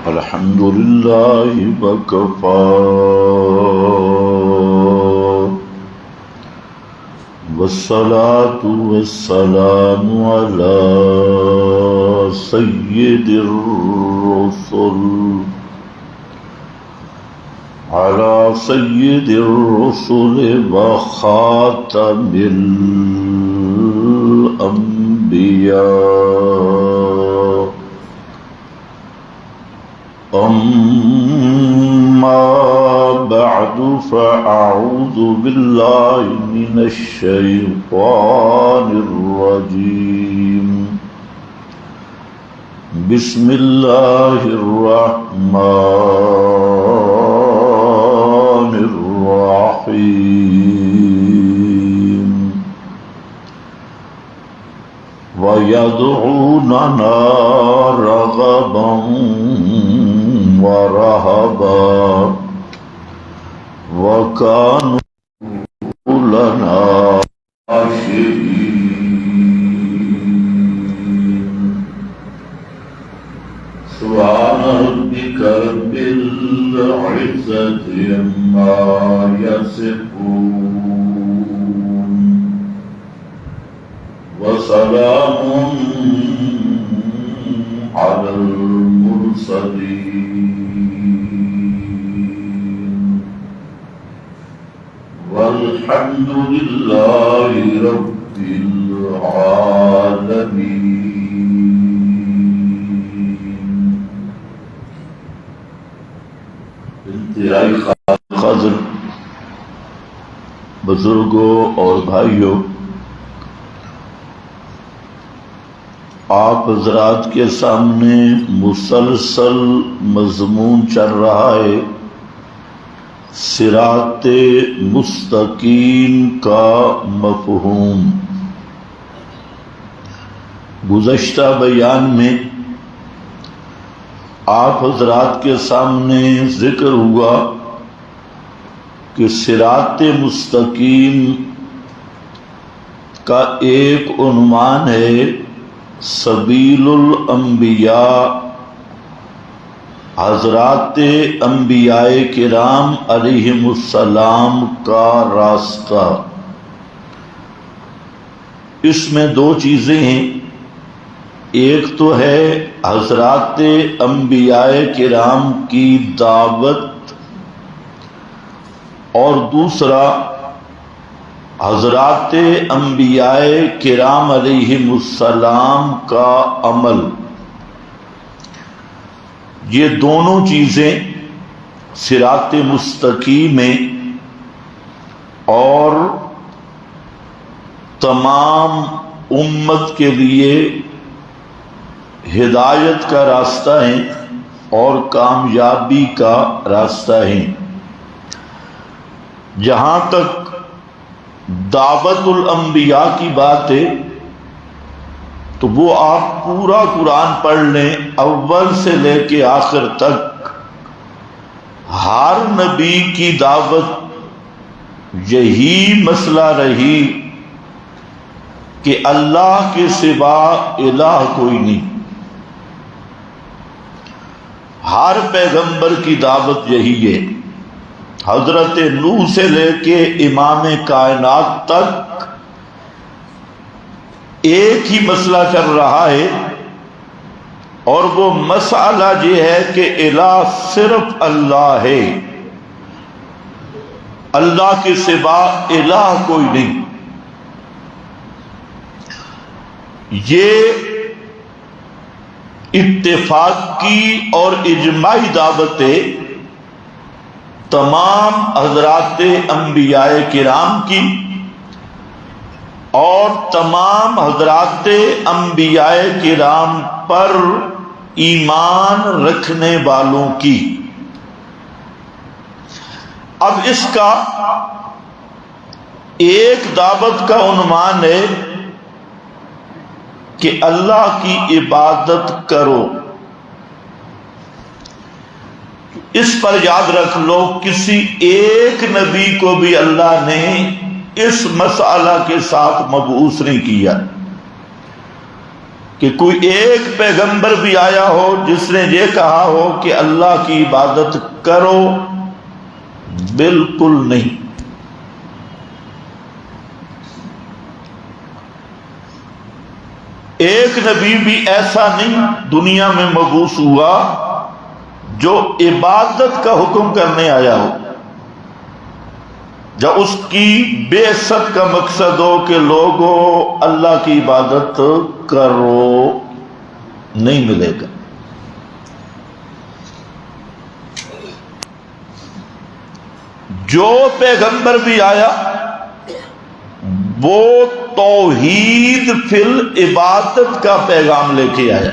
الحمد لله وكفى والصلاة والسلام على سيد الرسل وخاتم الأنبياء. أما بعد فأعوذ بالله من الشيطان الرجيم. بسم الله الرحمن الرحيم. ويدعوننا رغبا ورهبا وكانوا لنا خاشعين. سبحان ربك رب العزة عما يصفون وسلام على المرسلين والحمد لله رب العالمين. انتہائی قدر بزرگوں اور بھائیوں، آپ حضرات کے سامنے مسلسل مضمون چل رہا ہے صراط مستقیم کا مفہوم. گزشتہ بیان میں آپ حضرات کے سامنے ذکر ہوا کہ صراط مستقیم کا ایک عنوان ہے سبیل الانبیاء، حضرات انبیاء کرام علیہم السلام کا راستہ. اس میں دو چیزیں ہیں، ایک تو ہے حضرات انبیاء کرام کی دعوت اور دوسرا حضرات انبیاء کرام علیہم السلام کا عمل. یہ دونوں چیزیں صراط مستقیم میں اور تمام امت کے لیے ہدایت کا راستہ ہیں اور کامیابی کا راستہ ہیں. جہاں تک دعوت الانبیاء کی بات ہے تو وہ آپ پورا قرآن پڑھ لیں، اول سے لے کے آخر تک ہر نبی کی دعوت یہی مسئلہ رہی کہ اللہ کے سوا الہ کوئی نہیں. ہر پیغمبر کی دعوت یہی ہے. حضرت نوح سے لے کے امام کائنات تک ایک ہی مسئلہ چل رہا ہے، اور وہ مسئلہ یہ ہے کہ الہ صرف اللہ ہے، اللہ کے سوا الہ کوئی نہیں. یہ اتفاقی اور اجماعی دعوت ہے تمام حضرات انبیاء کرام کی اور تمام حضرات انبیاء کرام پر ایمان رکھنے والوں کی. اب اس کا ایک دعوت کا عنوان ہے کہ اللہ کی عبادت کرو. اس پر یاد رکھ لو، کسی ایک نبی کو بھی اللہ نے اس مسئلہ کے ساتھ مبعوث نہیں کیا کہ کوئی ایک پیغمبر بھی آیا ہو جس نے یہ کہا ہو کہ اللہ کی عبادت کرو؟ بالکل نہیں۔ ایک نبی بھی ایسا نہیں دنیا میں مبعوث ہوا جو عبادت کا حکم کرنے آیا ہو، جب اس کی بعثت کا مقصد ہو کہ لوگوں اللہ کی عبادت کرو، نہیں ملے گا۔ جو پیغمبر بھی آیا وہ توحید فی العبادت کا پیغام لے کے آیا،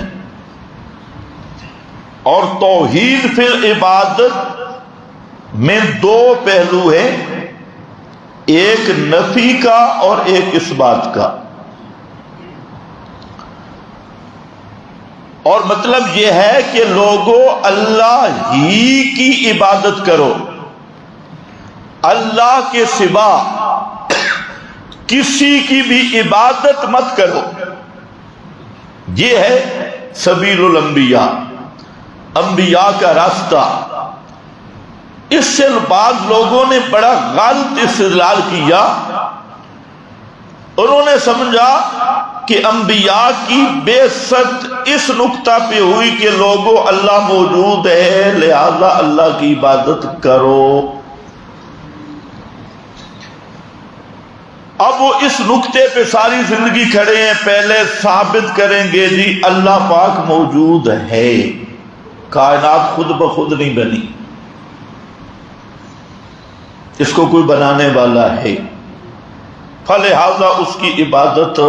اور توحید فی العبادت میں دو پہلو ہیں، ایک نفی کا اور ایک اثبات کا۔ اور مطلب یہ ہے کہ لوگوں اللہ ہی کی عبادت کرو، اللہ کے سوا کسی کی بھی عبادت مت کرو۔ یہ ہے سبیل الانبیاء، انبیاء کا راستہ۔ اس سے بعض لوگوں نے بڑا غلط استدلال کیا، انہوں نے سمجھا کہ انبیاء کی بعثت اس نقطہ پہ ہوئی کہ لوگوں اللہ موجود ہے لہذا اللہ کی عبادت کرو۔ اب وہ اس نقطے پہ ساری زندگی کھڑے ہیں، پہلے ثابت کریں گے جی اللہ پاک موجود ہے، کائنات خود بخود نہیں بنی، اس کو کوئی بنانے والا ہے، فلہذا اس کی عبادت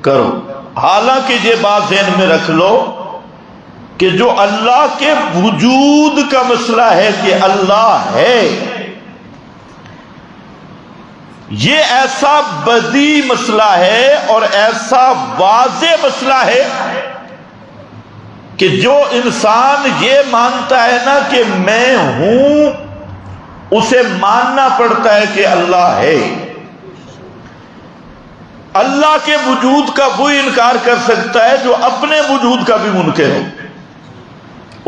کرو۔ حالانکہ یہ بات ذہن میں رکھ لو کہ جو اللہ کے وجود کا مسئلہ ہے کہ اللہ ہے، یہ ایسا بدیع مسئلہ ہے اور ایسا واضح مسئلہ ہے کہ جو انسان یہ مانتا ہے نا کہ میں ہوں، اسے ماننا پڑتا ہے کہ اللہ ہے۔ اللہ کے وجود کا وہی انکار کر سکتا ہے جو اپنے وجود کا بھی منکر ہو،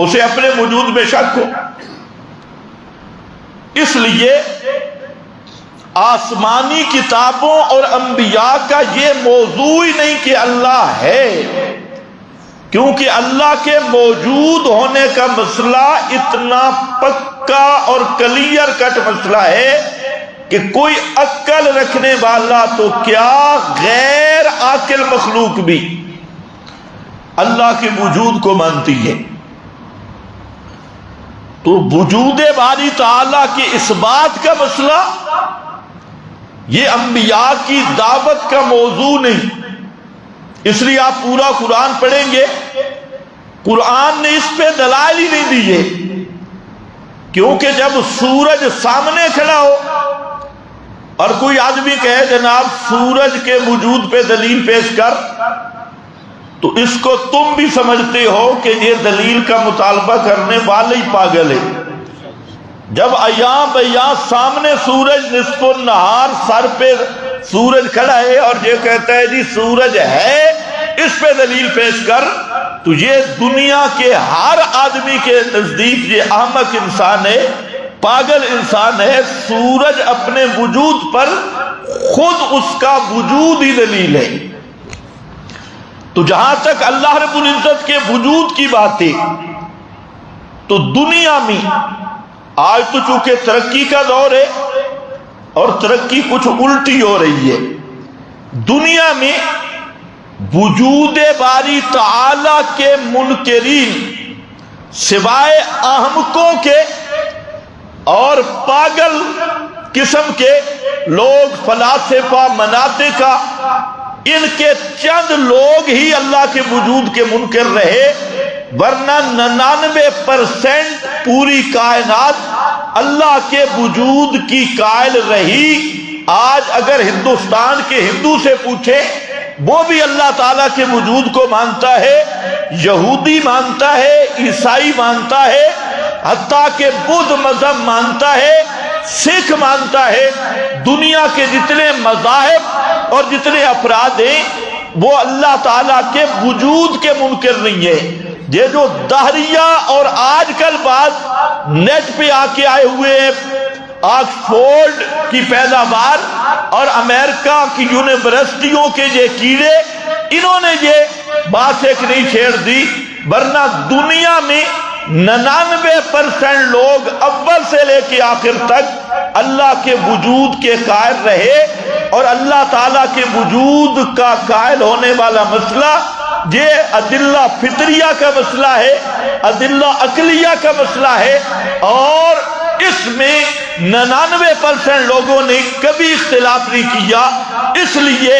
اسے اپنے وجود میں شک ہو۔ اس لیے آسمانی کتابوں اور انبیاء کا یہ موضوع ہی نہیں کہ اللہ ہے، کیونکہ اللہ کے موجود ہونے کا مسئلہ اتنا پکا اور کلیئر کٹ مسئلہ ہے کہ کوئی عقل رکھنے والا تو کیا غیر عاقل مخلوق بھی اللہ کے وجود کو مانتی ہے۔ تو وجود باری تعالیٰ کے اس بات کا مسئلہ یہ انبیاء کی دعوت کا موضوع نہیں۔ اس لیے آپ پورا قرآن پڑھیں گے، قرآن نے اس پہ دلائل ہی نہیں دیے، کیونکہ جب سورج سامنے کھڑا ہو اور کوئی آدمی کہے جناب سورج کے وجود پہ دلیل پیش کر، تو اس کو تم بھی سمجھتے ہو کہ یہ دلیل کا مطالبہ کرنے والے ہی پاگل ہے۔ جب ایاں بیاں سامنے سورج نصف النہار سر پہ سورج کھڑا ہے اور یہ کہتا ہے جی سورج ہے، اس پہ دلیل پیش کر، تو یہ دنیا کے ہر آدمی کے نزدیک یہ احمق انسان ہے، پاگل انسان ہے۔ سورج اپنے وجود پر خود اس کا وجود ہی دلیل ہے۔ تو جہاں تک اللہ رب العزت کے وجود کی بات ہے تو دنیا میں آج تو چونکہ ترقی کا دور ہے اور ترقی کچھ الٹی ہو رہی ہے، دنیا میں وجود باری تعالی کے منکرین سوائے احمقوں کے اور پاگل قسم کے لوگ، فلاسفہ مناطقہ، ان کے چند لوگ ہی اللہ کے وجود کے منکر رہے، ورنہ 99% پوری کائنات اللہ کے وجود کی قائل رہی۔ آج اگر ہندوستان کے ہندو سے پوچھے، وہ بھی اللہ تعالیٰ کے وجود کو مانتا ہے، یہودی مانتا ہے، عیسائی مانتا ہے، حتیٰ کہ بدھ مذہب مانتا ہے، سکھ مانتا ہے۔ دنیا کے جتنے مذاہب اور جتنے افراد ہیں وہ اللہ تعالیٰ کے وجود کے منکر نہیں ہے۔ یہ جو دہریہ اور آج کل بات نیٹ پہ آ کے آئے ہوئے آکسفورڈ کی پیداوار اور امریکہ کی یونیورسٹیوں کے یہ کیڑے، انہوں نے یہ بات ایک نہیں چھیڑ دی، ورنہ دنیا میں 99% لوگ اول سے لے کے آخر تک اللہ کے وجود کے قائل رہے، اور اللہ تعالیٰ کے وجود کا قائل ہونے والا مسئلہ یہ ادلہ فطریہ کا مسئلہ ہے، ادلہ عقلیہ کا مسئلہ ہے، اور اس میں 99% لوگوں نے کبھی اختلاف نہیں کیا۔ اس لیے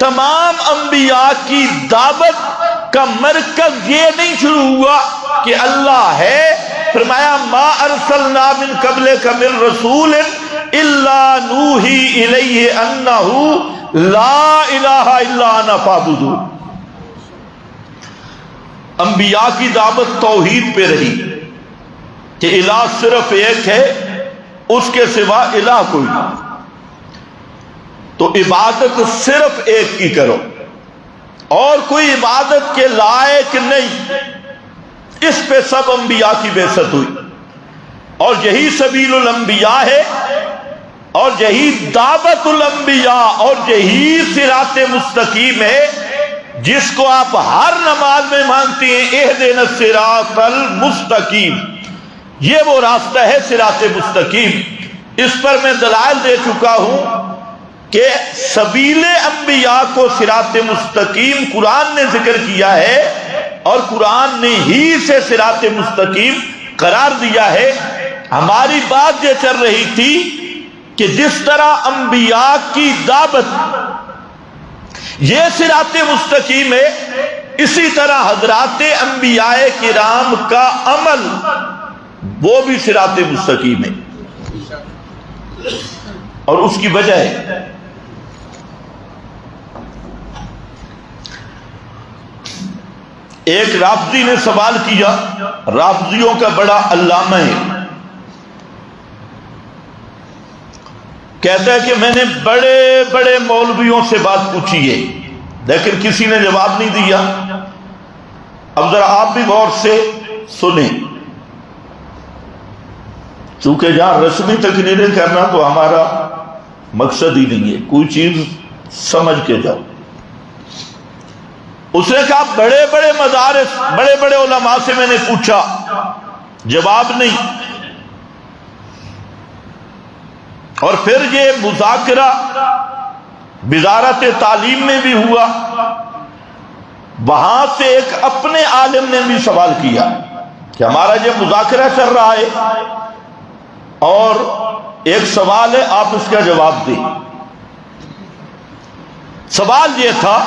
تمام انبیاء کی دعوت کا مرکز یہ نہیں شروع ہوا کہ اللہ ہے، فرمایا ما ارسلنا من قبلک من رسول الا نوحی الیہ انہ لا الہ الا انا فاعبدون۔ انبیاء کی دعوت توحید پہ رہی کہ الہ صرف ایک ہے، اس کے سوا الہ کوئی نہیں، تو عبادت صرف ایک کی کرو اور کوئی عبادت کے لائق نہیں۔ اس پہ سب انبیاء کی بعثت ہوئی، اور یہی سبیل الانبیاء ہے، اور یہی دعوت الانبیاء، اور یہی صراط مستقیم ہے جس کو آپ ہر نماز میں مانگتے ہیں، اہدنا الصراط المستقیم، یہ وہ راستہ ہے صراط مستقیم۔ اس پر میں دلائل دے چکا ہوں کہ سبیل انبیاء کو صراط مستقیم قرآن نے ذکر کیا ہے، اور قرآن نے ہی سے صراط مستقیم قرار دیا ہے۔ ہماری بات یہ چل رہی تھی کہ جس طرح انبیاء کی دعوت یہ صراط مستقیم ہے، اسی طرح حضرات انبیاء کرام کا عمل وہ بھی صراط مستقیم ہے، اور اس کی وجہ ہے ایک رافضی نے سوال کیا، رافضیوں کا بڑا علامہ ہے، کہتا ہے کہ میں نے بڑے بڑے مولویوں سے بات پوچھی ہے لیکن کسی نے جواب نہیں دیا۔ اب ذرا آپ بھی غور سے سنیں، چونکہ جہاں رسمی تقریریں کرنا تو ہمارا مقصد ہی نہیں ہے، کوئی چیز سمجھ کے جاؤ۔ اس نے کہا بڑے بڑے مدارس، بڑے بڑے علماء سے میں نے پوچھا، جواب نہیں۔ اور پھر یہ مذاکرہ وزارت تعلیم میں بھی ہوا، وہاں سے ایک اپنے عالم نے بھی سوال کیا کہ ہمارا یہ مذاکرہ چل رہا ہے اور ایک سوال ہے، آپ اس کا جواب دیں۔ سوال یہ تھا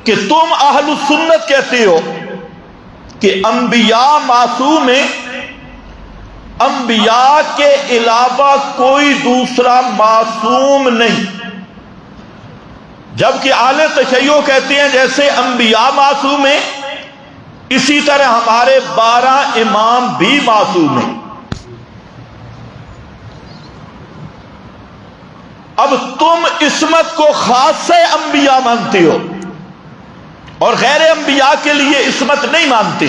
کہ تم اہل السنت کہتے ہو کہ انبیاء معصوم ہیں، انبیاء کے علاوہ کوئی دوسرا معصوم نہیں، جبکہ اہل تشیع کہتے ہیں جیسے انبیاء معصوم ہیں اسی طرح ہمارے 12 امام بھی معصوم ہیں۔ اب تم عصمت کو خاص انبیاء مانتے ہو اور غیر انبیاء کے لیے عصمت نہیں مانتے،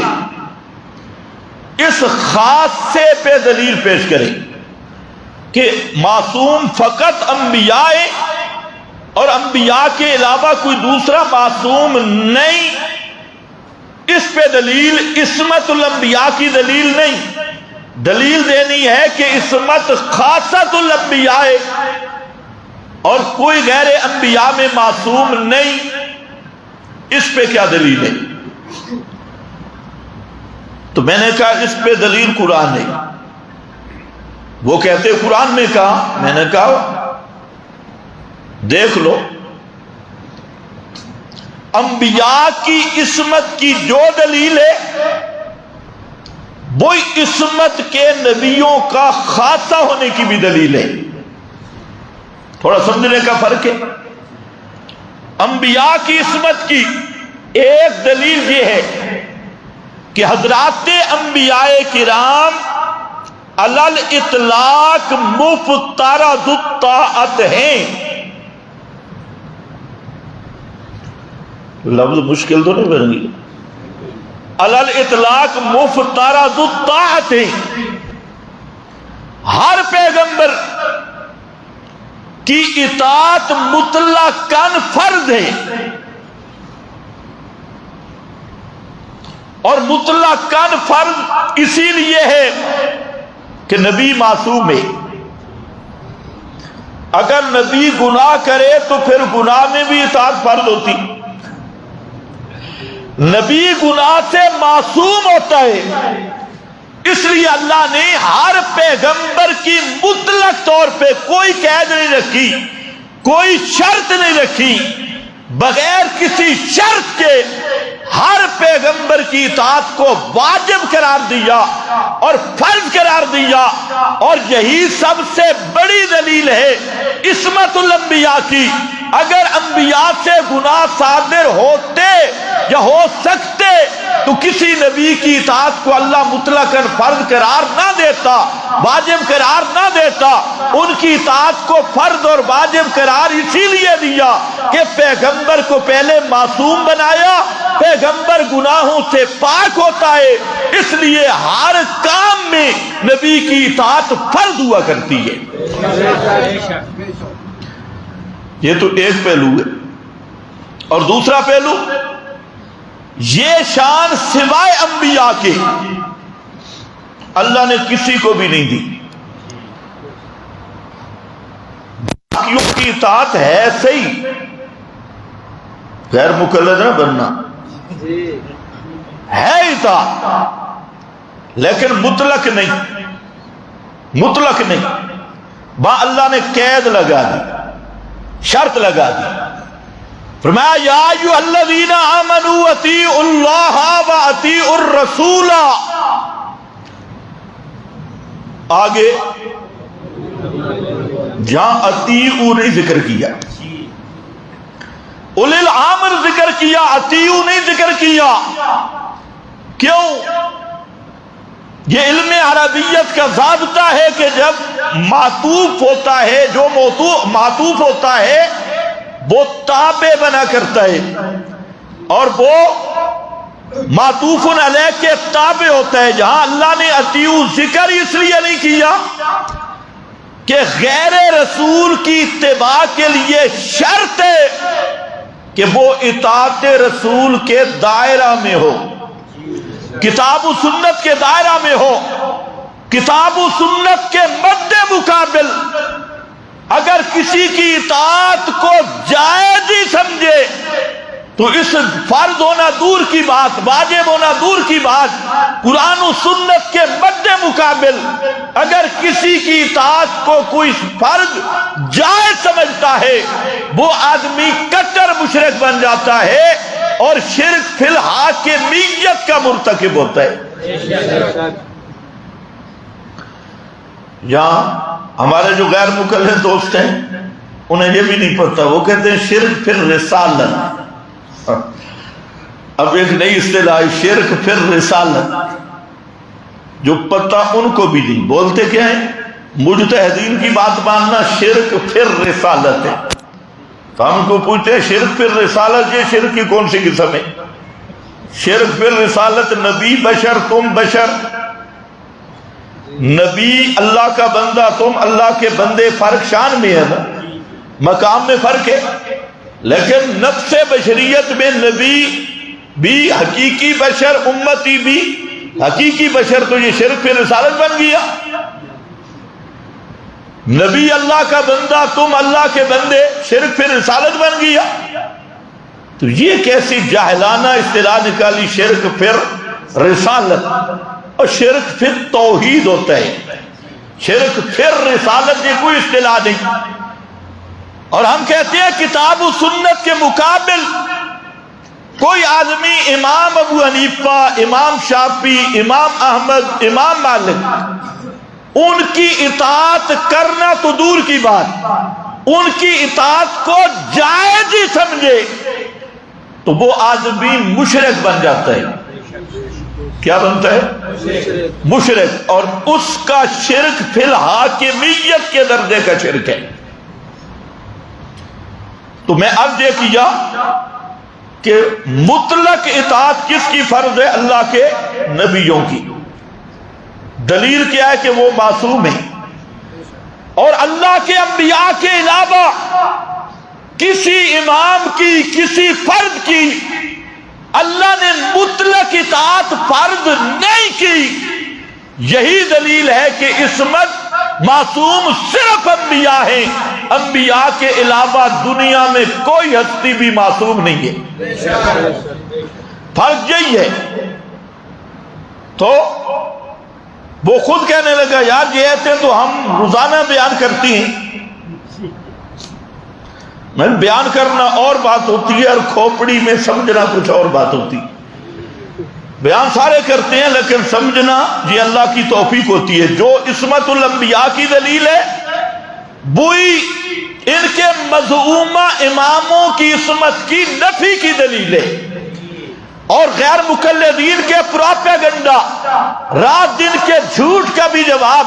اس خاصے پہ دلیل پیش کریں کہ معصوم فقط انبیاء ہے اور انبیاء کے علاوہ کوئی دوسرا معصوم نہیں۔ اس پہ دلیل عصمت الانبیاء کی دلیل نہیں، دلیل دینی ہے کہ عصمت خاصت الانبیاء ہے اور کوئی غیر انبیاء میں معصوم نہیں۔ اس پہ کیا دلیل ہے؟ تو میں نے کہا اس پہ دلیل قرآن ہے۔ وہ کہتے قرآن میں کہا، میں نے کہا دیکھ لو، انبیاء کی عصمت کی جو دلیل ہے وہی عصمت کے نبیوں کا خاصہ ہونے کی بھی دلیل ہے۔ تھوڑا سمجھنے کا فرق ہے۔ انبیاء کی عصمت کی ایک دلیل یہ ہے کہ حضرات انبیاء کرام علی الاطلاق مفترض الطاعت ہیں، لفظ مشکل تو نہیں بن گئی. علل اطلاق مفترض الطاعت، ہر پیغمبر کی اطاعت مطلقاً فرض ہے، اور مطلقاً فرض اسی لیے ہے کہ نبی معصوم ہے. اگر نبی گناہ کرے تو پھر گناہ میں بھی اطاعت فرض ہوتی. نبی گناہ سے معصوم ہوتا ہے، اس لیے اللہ نے ہر پیغمبر کی مطلق طور پہ کوئی قید نہیں رکھی، کوئی شرط نہیں رکھی، بغیر کسی شرط کے ہر پیغمبر کی اطاعت کو واجب قرار دیا اور فرض قرار دیا. اور یہی سب سے بڑی دلیل ہے عصمت الانبیاء کی. اگر انبیاء سے گناہ صادر ہوتے یا ہو سکتے تو کسی نبی کی اطاعت کو اللہ مطلقاً فرض قرار نہ دیتا، واجب قرار نہ دیتا. ان کی اطاعت کو فرض اور واجب قرار اسی لیے دیا کہ پیغمبر کو پہلے معصوم بنایا، پیغمبر گناہوں سے پاک ہوتا ہے، اس لیے ہر کام میں نبی کی اطاعت فرض ہوا کرتی ہے. یہ تو ایک پہلو ہے. اور دوسرا پہلو، یہ شان سوائے انبیاء کے اللہ نے کسی کو بھی نہیں دی. باقیوں کی اطاعت ہے صحیح، غیر مقلد نہ بننا ہے اطاعت، لیکن مطلق نہیں، مطلق نہیں. اللہ نے قید لگا دی، شرط لگا دی. فرمایا یا ایھا الذین آمنوا اطیعوا اللہ واطیعوا الرسول. آگے جہاں اطیعوا نہیں ذکر کیا، اولی الامر ذکر کیا، اطیعوا نہیں ذکر کیا. کیوں؟ یہ علم عربیت کا ضابطہ ہے کہ جب معطوف ہوتا ہے، جو معطوف ہوتا ہے وہ تابع بنا کرتا ہے، اور وہ معطوف علیہ کے تابع ہوتا ہے. جہاں اللہ نے اطیعوا ذکر اس لیے نہیں کیا کہ غیر رسول کی اتباع کے لیے شرط ہے کہ وہ اطاعت رسول کے دائرہ میں ہو، کتاب و سنت کے دائرہ میں ہو. کتاب و سنت کے مد مقابل اگر کسی کی اطاعت کو جائز ہی سمجھے تو اس فرض ہونا دور کی بات، واجب ہونا دور کی بات، قرآن و سنت کے مد مقابل اگر کسی کی اطاعت کو کوئی فرض جائز سمجھتا ہے وہ آدمی کٹر مشرک بن جاتا ہے اور شرک فی الحاکمیت کا مرتکب ہوتا ہے. یہاں ہمارے جو غیر مقلد دوست ہیں انہیں یہ بھی نہیں پتا، وہ کہتے ہیں شرک پھر رسالت. اب ایک نئی اصطلاح شرک پھر رسالت، جو پتہ ان کو بھی نہیں. بولتے کیا ہیں؟ مجتہدین کی بات ماننا شرک پھر رسالت ہے. تو ہم کو پوچھتے ہیں شرک پھر رسالت، یہ شرک کی کون سی قسم ہے؟ شرک پھر رسالت، نبی بشر تم بشر، نبی اللہ کا بندہ تم اللہ کے بندے، فرق شان میں ہے نا، مقام میں فرق ہے. لیکن نفس بشریت میں نبی بھی حقیقی بشر، امتی بھی حقیقی بشر، تو یہ شرک پھر رسالت بن گیا. نبی اللہ کا بندہ تم اللہ کے بندے، شرک پھر رسالت بن گیا. تو یہ کیسی جاہلانہ اصطلاح نکالی، شرک پھر رسالت. اور شرک پھر توحید ہوتا ہے، شرک پھر رسالت یہ کوئی اصطلاح نہیں. اور ہم کہتے ہیں کتاب و سنت کے مقابل کوئی آدمی امام ابو حنیفہ، امام شافعی، امام احمد، امام مالک، ان کی اطاعت کرنا تو دور کی بات، ان کی اطاعت کو جائز ہی سمجھے تو وہ آدمی مشرک بن جاتا ہے. کیا بنتا ہے؟ مشرک. اور اس کا شرک فی الحاکمیت کے درجے کا شرک ہے. تو میں اب یہ کیا کہ مطلق اطاعت کس کی فرض ہے؟ اللہ کے نبیوں کی۔ دلیل کیا ہے کہ وہ معصوم ہیں، اور اللہ کے انبیاء کے علاوہ کسی امام کی، کسی فرد کی اللہ نے مطلق اطاعت فرض نہیں کی۔ یہی دلیل ہے کہ عصمت معصوم صرف انبیاء ہیں، انبیاء کے علاوہ دنیا میں کوئی ہستی بھی معصوم نہیں ہے۔ فرق یہی ہے۔ تو وہ خود کہنے لگا یار یہ ایسے تو ہم روزانہ بیان کرتی ہیں، میں بیان کرنا اور بات ہوتی ہے اور کھوپڑی میں سمجھنا کچھ اور بات ہوتی ہے۔ بیان سارے کرتے ہیں لیکن سمجھنا یہ اللہ کی توفیق ہوتی ہے۔ جو عصمت الانبیاء کی دلیل ہے وہی ان کے مزعومہ اماموں کی عصمت کی نفی کی دلیل ہے، اور غیر مقلدین کے پروپیگنڈا، رات دن کے جھوٹ کا بھی جواب۔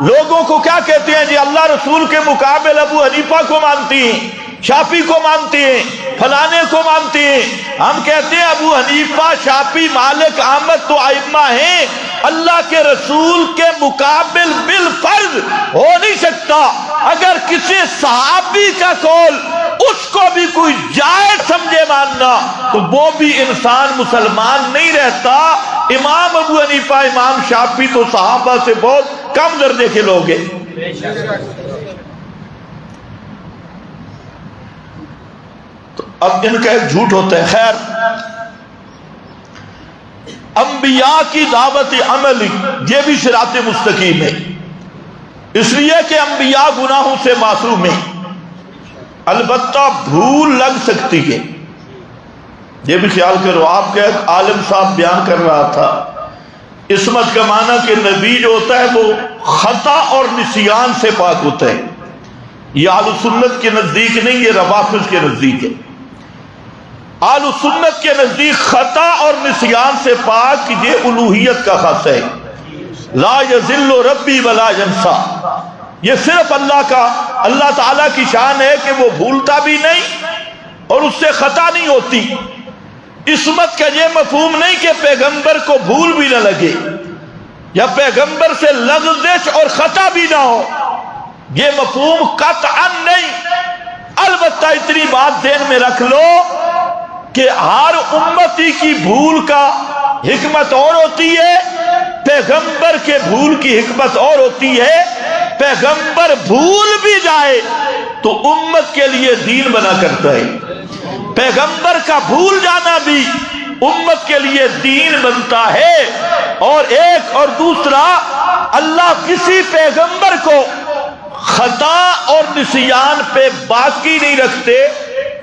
لوگوں کو کیا کہتے ہیں؟ جی اللہ رسول کے مقابل ابو حنیفہ کو مانتی ہیں، شافعی کو مانتے ہیں، فلانے کو مانتے ہیں۔ ہم کہتے ہیں ابو حنیفہ، شافعی، مالک، احمد تو ائمہ ہیں، اللہ کے رسول کے مقابل بالفرض ہو نہیں سکتا۔ اگر کسی صحابی کا قول اس کو بھی کوئی جائز سمجھے ماننا تو وہ بھی انسان مسلمان نہیں رہتا۔ امام ابو حنیفہ، امام شافعی تو صحابہ سے بہت کم درجے کے لوگ ہیں۔ تو اب ان کا ایک جھوٹ ہوتا ہے۔ خیر، انبیاء کی دعوت عملی یہ بھی صراط مستقیم ہے، اس لیے کہ انبیاء گناہوں سے معصوم ہیں، البتہ بھول لگ سکتی ہے۔ یہ بھی خیال کرو، آپ کا ایک عالم صاحب بیان کر رہا تھا عصمت کا معنی کہ نبی جو ہوتا ہے وہ خطا اور نسیان سے پاک ہوتا ہے۔ یہ اہل سنت کے نزدیک نہیں، یہ روافض کے نزدیک ہے۔ اہل سنت کے نزدیک خطا اور نسیان سے پاک یہ الوہیت کا خاص ہے۔ لا یذل ربی ولا ینسا، یہ صرف اللہ تعالیٰ کی شان ہے کہ وہ بھولتا بھی نہیں اور اس سے خطا نہیں ہوتی۔ عصمت کا یہ مفہوم نہیں کہ پیغمبر کو بھول بھی نہ لگے یا پیغمبر سے لغزش اور خطا بھی نہ ہو، یہ مفہوم قطعا نہیں۔ البتہ اتنی بات ذہن میں رکھ لو کہ ہر امتی کی بھول کا حکمت اور ہوتی ہے، پیغمبر کے بھول کی حکمت اور ہوتی ہے۔ پیغمبر بھول بھی جائے تو امت کے لیے دین بنا کرتا ہے، پیغمبر کا بھول جانا بھی امت کے لیے دین بنتا ہے۔ اور ایک اور دوسرا، اللہ کسی پیغمبر کو خطا اور نسیان پہ باقی نہیں رکھتے،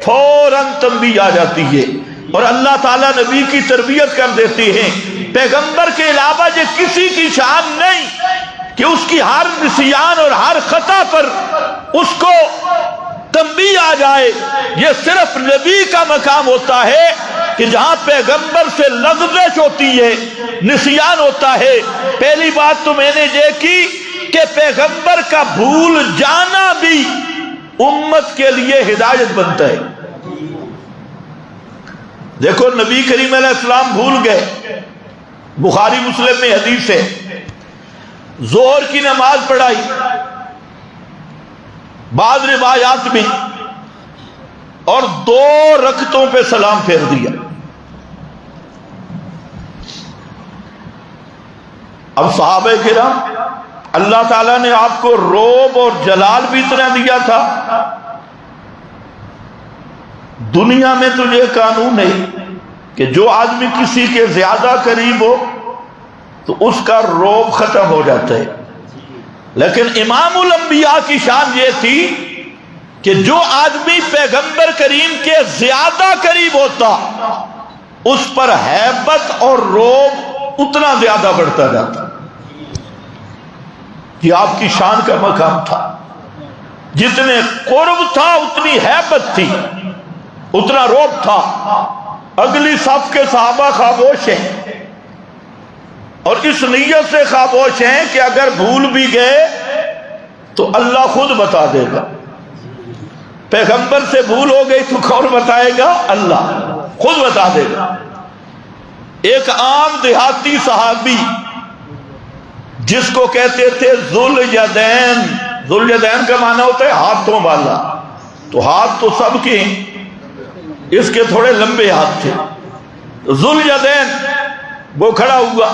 فوراً تنبیہ آ جاتی ہے اور اللہ تعالیٰ نبی کی تربیت کر دیتے ہیں۔ پیغمبر کے علاوہ یہ کسی کی شان نہیں کہ اس کی ہر نسیان اور ہر خطا پر اس کو تنبیہ آ جائے۔ یہ صرف نبی کا مقام ہوتا ہے کہ جہاں پیغمبر سے لغزش ہوتی ہے، نسیان ہوتا ہے۔ پہلی بات تو میں نے یہ کی کہ پیغمبر کا بھول جانا بھی امت کے لیے ہدایت بنتا ہے۔ دیکھو نبی کریم علیہ السلام بھول گئے، بخاری مسلم میں حدیث ہے، ظہر کی نماز پڑھائی، بعض روایات میں، اور 2 رکعتوں پہ سلام پھیر دیا۔ اب صحابہ کرام، اللہ تعالیٰ نے آپ کو رعب اور جلال بھی اتنا دیا تھا، دنیا میں تو یہ قانون ہے کہ جو آدمی کسی کے زیادہ قریب ہو تو اس کا رعب ختم ہو جاتا ہے، لیکن امام الانبیاء کی شان یہ تھی کہ جو آدمی پیغمبر کریم کے زیادہ قریب ہوتا اس پر ہیبت اور رعب اتنا زیادہ بڑھتا جاتا۔ یہ آپ کی شان کا مقام تھا، جتنے قرب تھا اتنی ہیبت تھی، اتنا رعب تھا۔ اگلی صف کے صحابہ خاموش ہیں اور اس نیت سے خاموش ہیں کہ اگر بھول بھی گئے تو اللہ خود بتا دے گا۔ پیغمبر سے بھول ہو گئی تو کون بتائے گا؟ اللہ۔ خود بتا دے گا۔ ایک عام دیہاتی صحابی جس کو کہتے تھے ذوالیدین، ذوالیدین کا معنی ہوتا ہے ہاتھوں والا، تو ہاتھ تو سب کے ہیں، اس کے تھوڑے لمبے ہاتھ تھے، ذوالیدین وہ کھڑا ہوا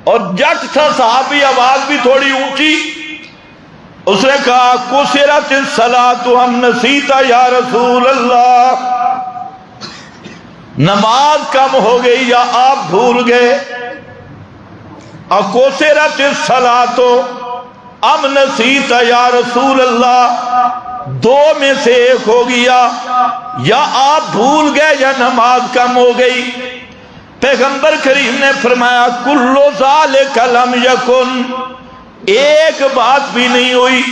اور جٹ تھا صحابی، آواز بھی تھوڑی اونچی، اس نے کہا کسرت الصلاۃ ام نسیت یا رسول اللہ، نماز کم ہو گئی یا آپ بھول گئے؟ کسرت الصلاۃ ام نسیت یا رسول اللہ، دو میں سے ایک ہو گیا، یا آپ بھول گئے یا نماز کم ہو گئی۔ پیغمبر کریم نے فرمایا کل ذالک لم یکن، ایک بات بھی نہیں ہوئی،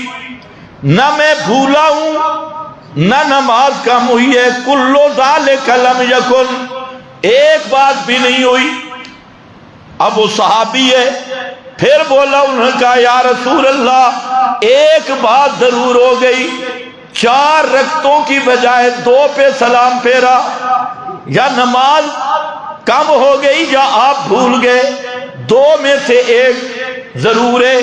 نہ میں بھولا ہوں نہ نماز کم ہوئی ہے، کل ذالک لم یکن، ایک بات بھی نہیں ہوئی۔ اب وہ صحابی ہے، پھر بولا، انہوں نے کہا یا رسول اللہ ایک بات ضرور ہو گئی، 4 رکعتوں کی بجائے 2 پہ سلام پھیرا، یا نماز کم ہو گئی یا آپ بھول گئے، 2 میں سے ایک ضرور ہے۔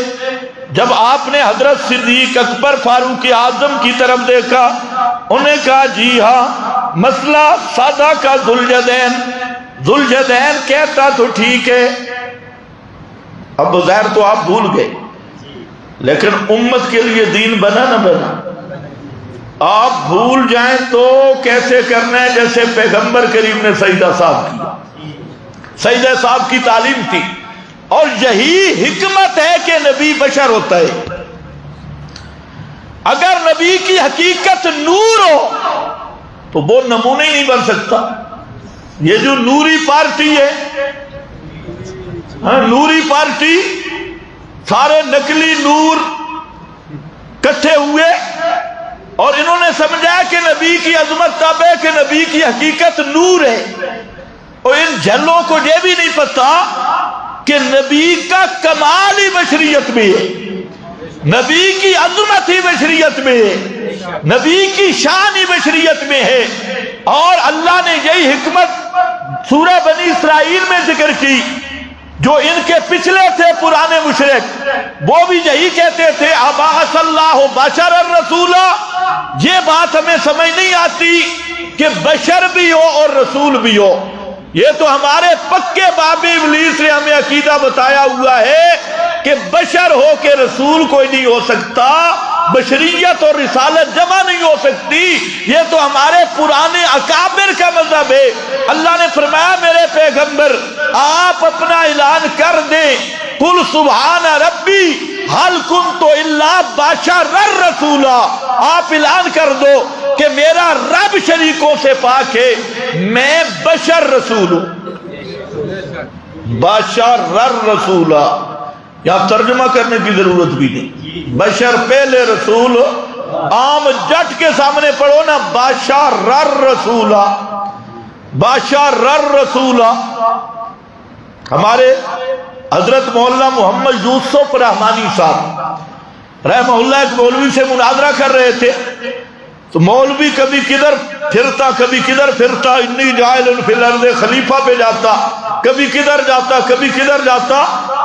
جب آپ نے حضرت صدیق اکبر فاروق اعظم کی طرف دیکھا، انہوں نے کہا جی ہاں، مسئلہ سادہ کا ذوالیدین، ذوالیدین کہتا تو ٹھیک ہے، اب ظاہر تو آپ بھول گئے، لیکن امت کے لیے دین بنا نہ بنا، آپ بھول جائیں تو کیسے کرنا ہے؟ جیسے پیغمبر کریم نے سجدہ صاحب کیا، سجدہ صاحب کی تعلیم تھی، اور یہی حکمت ہے کہ نبی بشر ہوتا ہے۔ اگر نبی کی حقیقت نور ہو تو وہ نمونہ ہی نہیں بن سکتا۔ یہ جو نوری پارٹی ہے، نوری پارٹی، سارے نقلی نور کٹھے ہوئے اور انہوں نے سمجھا کہ نبی کی عظمت تب ہے کہ نبی کی حقیقت نور ہے، اور ان جھلوں کو یہ بھی نہیں پتا کہ نبی کا کمال ہی بشریت میں ہے، نبی کی عظمت ہی بشریت میں ہے، نبی کی شان ہی بشریت میں ہے۔ اور اللہ نے یہی حکمت سورہ بنی اسرائیل میں ذکر کی، جو ان کے پچھلے تھے پرانے مشرک، وہ بھی یہی کہتے تھے ابعث اللہ بشرا رسولا، یہ بات ہمیں سمجھ نہیں آتی کہ بشر بھی ہو اور رسول بھی ہو، یہ تو ہمارے پکے باب ابلیس نے ہمیں عقیدہ بتایا ہوا ہے کہ بشر ہو کے رسول کوئی نہیں ہو سکتا، بشریت اور رسالت جمع نہیں ہو سکتی، یہ تو ہمارے پرانے اکابر کا مذہب ہے۔ اللہ نے فرمایا میرے پیغمبر آپ اپنا اعلان کر دیں، قل سبحان ربی حل کنت الا بشرا رسولا، آپ اعلان کر دو کہ میرا رب شریکوں سے پاک ہے، میں بشر رسول ہوں، بشر رسولا، یہاں ترجمہ کرنے کی ضرورت بھی نہیں، بشر پہلے رسول، عام جٹ کے سامنے پڑھو نا بشر رسولا، بشر رسولا۔ ہمارے حضرت مولانا محمد یوسف رحمانی صاحب رحمہ اللہ ایک مولوی سے مناظرہ کر رہے تھے، تو مولوی کبھی کدھر پھرتا کبھی کدھر پھرتا، انی جاعل فی الارض خلیفہ پہ جاتا، کبھی کدھر جاتا کبھی کدھر جاتا۔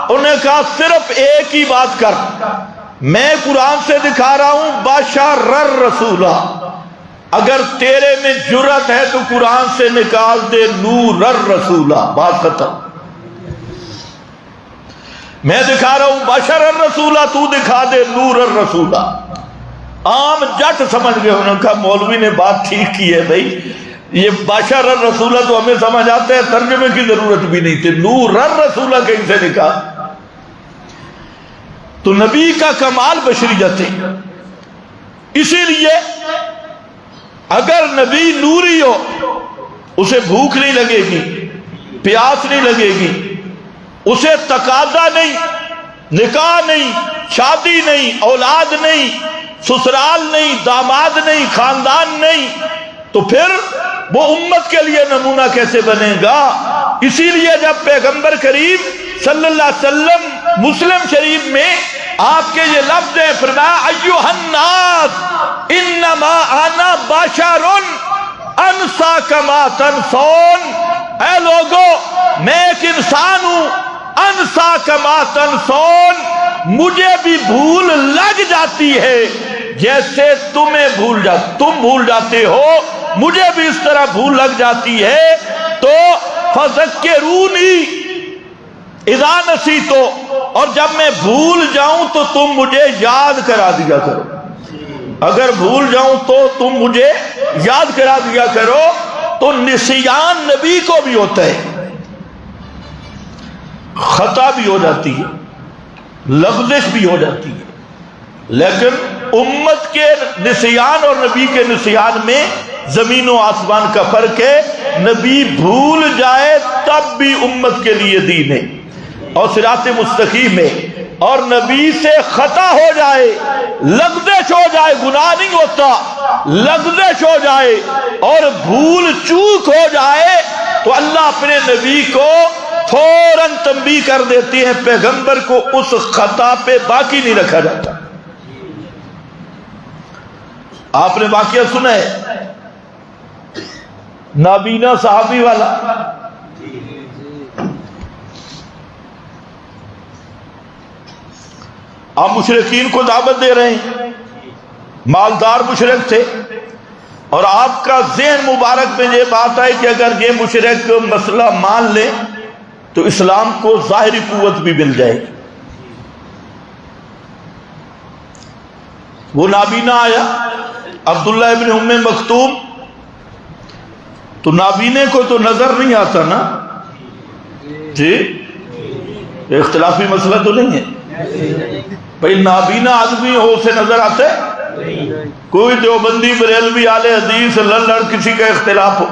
انہوں نے کہا صرف ایک ہی بات کر، میں قرآن سے دکھا رہا ہوں بشر رسولا، اگر تیرے میں جرأت ہے تو قرآن سے نکال دے نور رسولا، بات ختم۔ میں دکھا رہا ہوں بشر رسولا، تو دکھا دے نور رسولا۔ عام جٹ سمجھ گئے، انہوں نے کہا مولوی نے بات ٹھیک کی ہے بھائی، یہ بشر رسولہ تو ہمیں سمجھ آتے ہیں، ترجمے کی ضرورت بھی نہیں تھی، نور رسولہ کہیں سے لکھا؟ تو نبی کا کمال بشریت ہے، اسی لیے اگر نبی نوری ہو اسے بھوک نہیں لگے گی، پیاس نہیں لگے گی، اسے تقاضا نہیں، نکاح نہیں، شادی نہیں، اولاد نہیں، سسرال نہیں، داماد نہیں، خاندان نہیں، تو پھر وہ امت کے لیے نمونہ کیسے بنے گا؟ اسی لیے جب پیغمبر کریم صلی اللہ علیہ وسلم مسلم شریف میں آپ کے یہ لفظ ہیں، فرمایا ایھا الناس انما انا بشر، انسا کما تنسون، اے لوگو میں ایک انسان ہوں، انسا کما تنسون، مجھے بھی بھول لگ جاتی ہے جیسے تم بھول جاتے ہو، مجھے بھی اس طرح بھول لگ جاتی ہے، تو فذکرونی اذا نسیتو، اور جب میں بھول جاؤں تو تم مجھے یاد کرا دیا کرو، اگر بھول جاؤں تو تم مجھے یاد کرا دیا کرو۔ تو نسیان نبی کو بھی ہوتا ہے، خطا بھی ہو جاتی ہے، لغزش بھی ہو جاتی ہے، لیکن امت کے نسیان اور نبی کے نسیان میں زمین و آسمان کا فرق ہے۔ نبی بھول جائے تب بھی امت کے لیے دین ہے اور صراط مستقیم ہے، اور نبی سے خطا ہو جائے، لغزش ہو جائے، گناہ نہیں ہوتا، لغزش ہو جائے اور بھول چوک ہو جائے تو اللہ اپنے نبی کو فوراً تنبیہ کر دیتے ہیں، پیغمبر کو اس خطا پہ باقی نہیں رکھا جاتا۔ آپ نے واقعہ سنا ہے نابینا صحابی والا، آپ مشرکین کو دعوت دے رہے ہیں، مالدار مشرک تھے، اور آپ کا ذہن مبارک میں یہ بات آئی کہ اگر یہ مشرک مسئلہ مان لے تو اسلام کو ظاہری قوت بھی مل جائے گی۔ وہ نابینا آیا، عبداللہ ابن ام مکتوم، تو نابینے کو تو نظر نہیں آتا نا جی، اختلافی مسئلہ تو نہیں ہے بھئی، نابینا آدمی ہو اسے نظر آتا ہے؟ کوئی دیوبندی بریلوی اہل حدیث لڑ کسی کا اختلاف ہو،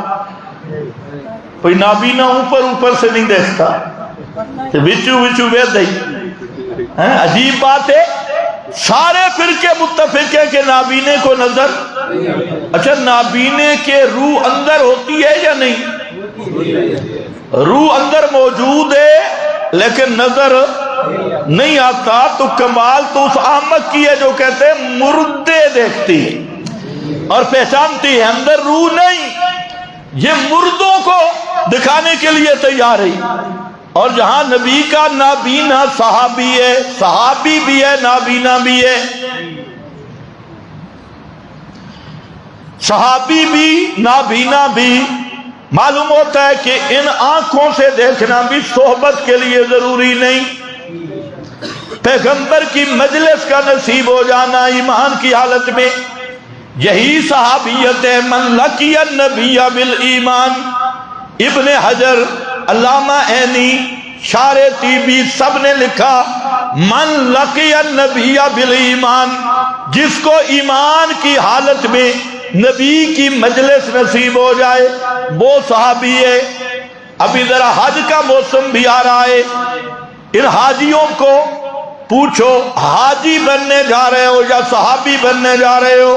بھئی نابینا اوپر سے نہیں دیکھتا، وچو وید ہے، عجیب بات ہے۔ سارے فرقے متفق ہیں کہ نابینے کو نظر، اچھا نابینے کے روح اندر ہوتی ہے یا نہیں؟ روح اندر موجود ہے لیکن نظر نہیں آتا، تو کمال تو اس احمق کی ہے جو کہتے ہیں مردے دیکھتی ہے اور پہچانتی ہے، اندر روح نہیں۔ یہ مردوں کو دکھانے کے لیے تیار ہے، اور جہاں نبی کا نابینا صحابی ہے، صحابی بھی ہے، نابینا بھی ہے، صحابی بھی نابینا بھی، معلوم ہوتا ہے کہ ان آنکھوں سے دیکھنا بھی صحبت کے لیے ضروری نہیں، پیغمبر کی مجلس کا نصیب ہو جانا ایمان کی حالت میں، یہی صحابیت ہے۔ من لقی النبی بالایمان، ابن حجر، علامہ عینی، شارح طیبی سب نے لکھا من لقی النبی بالایمان، جس کو ایمان کی حالت میں نبی کی مجلس نصیب ہو جائے وہ صحابی ہے۔ ابھی ذرا حج کا موسم بھی آ رہا ہے، ان حاجیوں کو پوچھو حاجی بننے جا رہے ہو یا صحابی بننے جا رہے ہو؟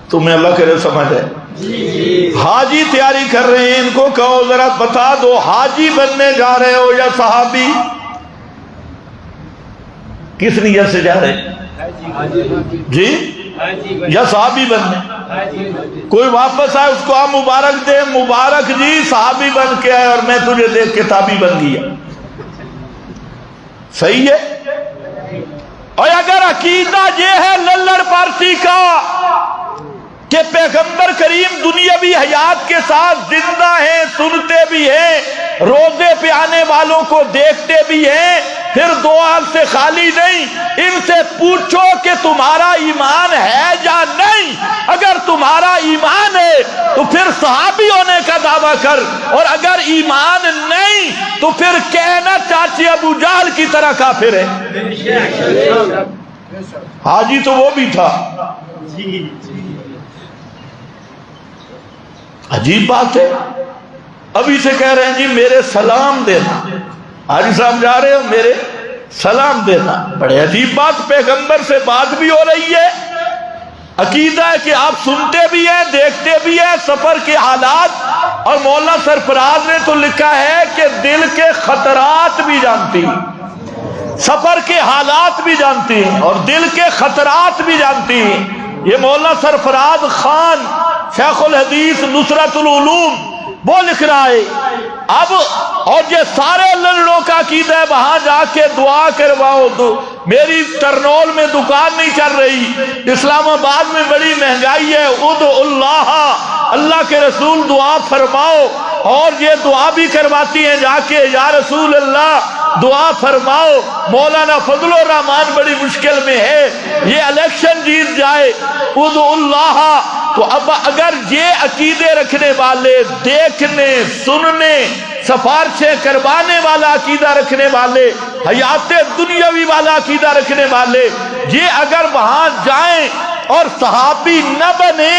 تمہیں اللہ کرے سمجھ ہے، حاجی تیاری کر رہے ہیں، ان کو کہو ذرا بتا دو حاجی بننے جا رہے ہو یا صحابی؟ کس نیت سے جا رہے ہیں جی؟ یا صحابی بننے؟ کوئی واپس آئے اس کو آپ مبارک دے، مبارک جی صحابی بن کے آئے اور میں تجھے دیکھ کے تابعی بن گیا، صحیح ہے؟ اور اگر عقیدہ یہ ہے للڑ پارٹی کا کہ پیغمبر کریم دنیاوی حیات کے ساتھ زندہ ہیں، سنتے بھی ہیں، روزے پہ آنے والوں کو دیکھتے بھی ہیں، پھر دعا سے خالی نہیں، ان سے پوچھو کہ تمہارا ایمان ہے یا نہیں، اگر تمہارا ایمان ہے تو پھر صحابی ہونے کا دعویٰ کر، اور اگر ایمان نہیں تو پھر کہنا چاچی ابو جہل کی طرح کافر ہے۔ حاجی تو وہ بھی تھا، عجیب بات ہے۔ ابھی سے کہہ رہے ہیں جی میرے سلام دینا، حاجی صاحب جا رہے ہو میرے سلام دینا، بڑے عجیب بات، پیغمبر سے بات بھی ہو رہی ہے، عقیدہ ہے کہ آپ سنتے بھی ہیں، دیکھتے بھی ہیں سفر کے حالات، اور مولانا سرفراز نے تو لکھا ہے کہ دل کے خطرات بھی جانتی ہیں، سفر کے حالات بھی جانتی ہیں اور دل کے خطرات بھی جانتی ہیں، یہ مولانا سرفراز خان شیخ الحدیث نصرت العلوم وہ لکھ رہا ہے. اب اور یہ سارے لڑوں کا عقیدہ ہے وہاں جا کے دعا کرواؤ. میری ترنول میں دکان نہیں چل رہی، اسلام آباد میں بڑی مہنگائی ہے، ادعو اللہ، اللہ کے رسول دعا فرماؤ. اور یہ دعا بھی کرواتی ہیں جا کے، یا رسول اللہ دعا فرماؤ. مولانا فضل الرحمان بڑی مشکل میں ہے، یہ الیکشن جیت جائے، ادعو اللہ. تو اب اگر یہ عقیدے رکھنے والے، دیکھنے سننے سفارشیں کروانے والا عقیدہ رکھنے والے، حیات دنیاوی والا عقیدہ رکھنے والے، یہ اگر وہاں جائیں اور صحابی نہ بنے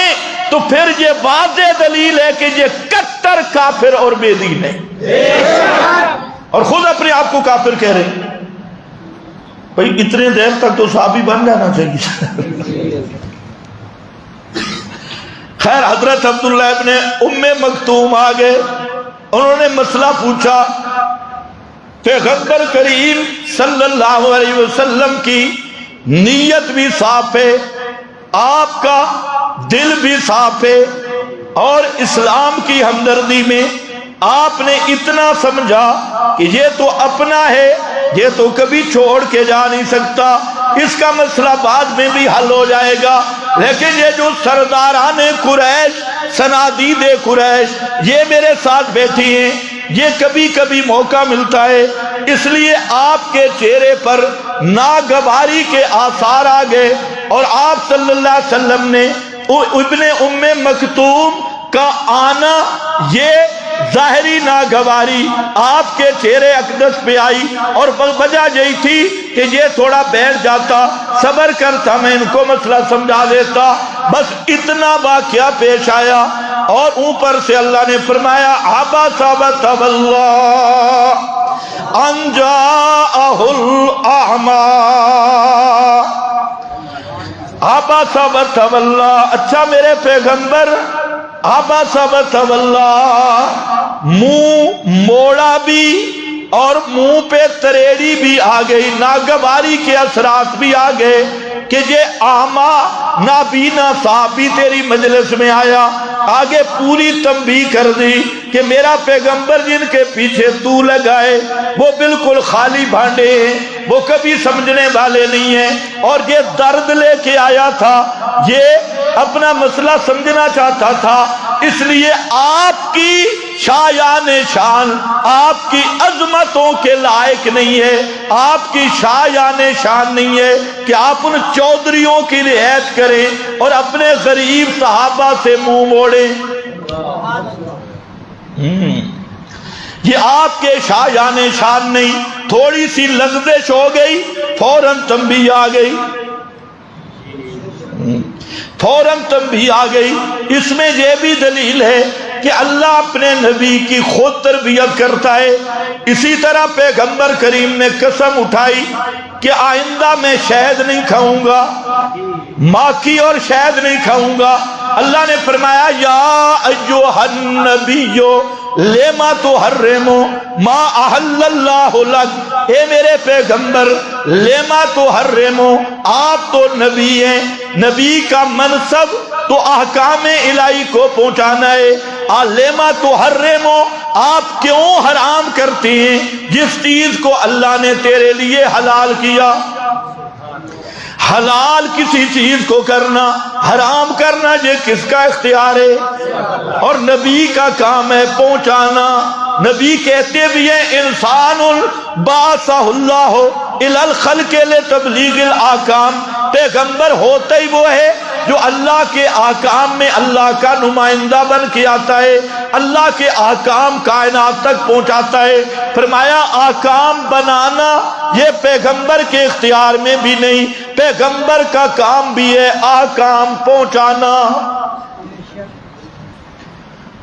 تو پھر یہ واضح دلیل ہے کہ یہ کٹر کافر اور بے دین ہے، اور خود اپنے آپ کو کافر کہہ رہے ہیں. بھئی اتنے دیر تک تو صحابی بن جانا چاہیے. خیر حضرت عبداللہ ابن ام مکتوم آگئے، انہوں نے مسئلہ پوچھا. پیغمبر کریم صلی اللہ علیہ وسلم کی نیت بھی صاف ہے، آپ کا دل بھی صاف ہے، اور اسلام کی ہمدردی میں آپ نے اتنا سمجھا کہ یہ تو اپنا ہے، یہ تو کبھی چھوڑ کے جا نہیں سکتا، اس کا مسئلہ بعد میں بھی حل ہو جائے گا. لیکن یہ جو سرداران قریش، صنادید قریش، یہ میرے ساتھ بیٹھی ہیں، یہ کبھی کبھی موقع ملتا ہے، اس لیے آپ کے چہرے پر ناگواری کے آثار آ گئے، اور آپ صلی اللہ علیہ وسلم نے ابن ام مکتوم کا آنا، یہ ظاہری ناگواری آپ کے چہرے اقدس پہ آئی، اور وجہ یہی تھی کہ یہ تھوڑا بیٹھ جاتا، صبر کرتا، میں ان کو مسئلہ سمجھا دیتا. بس اتنا واقعہ پیش آیا، اور اوپر سے اللہ نے فرمایا عبس وتولی ان جاءہ الاعمی. عبس وتولی، اچھا میرے پیغمبر عبس وتولی، منہ موڑا بھی اور منہ پہ تریڑی بھی آ گئی، ناگواری کے اثرات بھی آ گئے کہ یہ اعمیٰ نابینا صحابی تیری مجلس میں آیا. آگے پوری تنبیہ کر دی کہ میرا پیغمبر جن کے پیچھے تو لگائے وہ بالکل خالی بھانڈے ہیں، وہ کبھی سمجھنے والے نہیں ہیں، اور یہ درد لے کے آیا تھا، یہ اپنا مسئلہ سمجھنا چاہتا تھا. اس لیے آپ کی شایان شان، آپ کی عظمتوں کے لائق نہیں ہے، آپ کی شایان شان نہیں ہے کہ آپ ان چودھریوں کی رعایت کریں اور اپنے غریب صحابہ سے منہ موڑیں. یہ آپ کے شایان شان نہیں. تھوڑی سی لغزش ہو گئی، فوراً تنبیہ آ گئی، فوراً تنبیہ آ گئی. اس میں یہ بھی دلیل ہے کہ اللہ اپنے نبی کی خود تربیت کرتا ہے. اسی طرح پیغمبر کریم نے قسم اٹھائی کہ آئندہ میں شہد نہیں کھاؤں گا، ماکھی اور شہد نہیں کھاؤں گا. اللہ نے فرمایا یا ایھا النبی لما تحرم ما احل اللہ لک، اے میرے پیغمبر لما تحرم، آپ تو نبی ہیں، نبی کا منصب تو احکام الہی کو پہنچانا ہے. لما تحرم، آپ کیوں حرام کرتے ہیں جس چیز کو اللہ نے تیرے لیے حلال کیا. حلال کسی چیز کو کرنا، حرام کرنا یہ کس کا اختیار ہے؟ اور نبی کا کام ہے پہنچانا. نبی کہتے بھی ہیں انسان بعثہ اللہ الی الخلق لتبلیغ الاحکام، پیغمبر ہوتا ہی وہ ہے جو اللہ کے احکام میں اللہ کا نمائندہ بن کے آتا ہے، اللہ کے احکام کائنات تک پہنچاتا ہے. فرمایا احکام بنانا یہ پیغمبر کے اختیار میں بھی نہیں، پیغمبر کا کام بھی ہے احکام پہنچانا.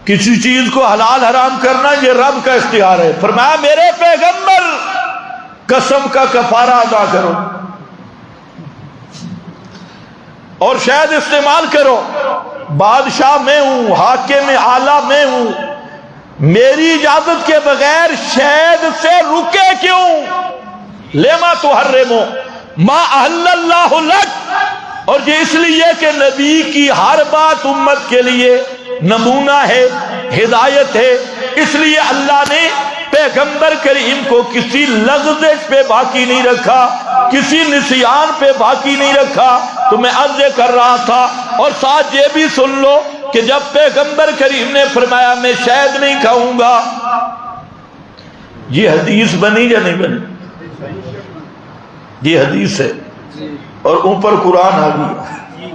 کسی چیز کو حلال حرام کرنا یہ رب کا اختیار ہے. فرمایا میرے پیغمبر قسم کا کفارہ ادا کرو اور شہد استعمال کرو. بادشاہ میں ہوں، حاکم اعلیٰ میں ہوں، میری اجازت کے بغیر شہد سے رکے کیوں؟ لما تحرم ما احل اللہ لک، اور یہ اس لیے کہ نبی کی ہر بات امت کے لیے نمونہ ہے، ہدایت ہے، اس لیے اللہ نے پیغمبر کریم کو کسی لغزش پہ باقی نہیں رکھا، کسی نسیان پہ باقی نہیں رکھا۔ تو میں عرض کر رہا تھا، اور ساتھ یہ بھی سن لو کہ جب پیغمبر کریم نے فرمایا میں شہد نہیں کھاؤں گا، یہ حدیث بنی یا نہیں بنی؟ یہ حدیث ہے، اور اوپر قرآن آ گیا،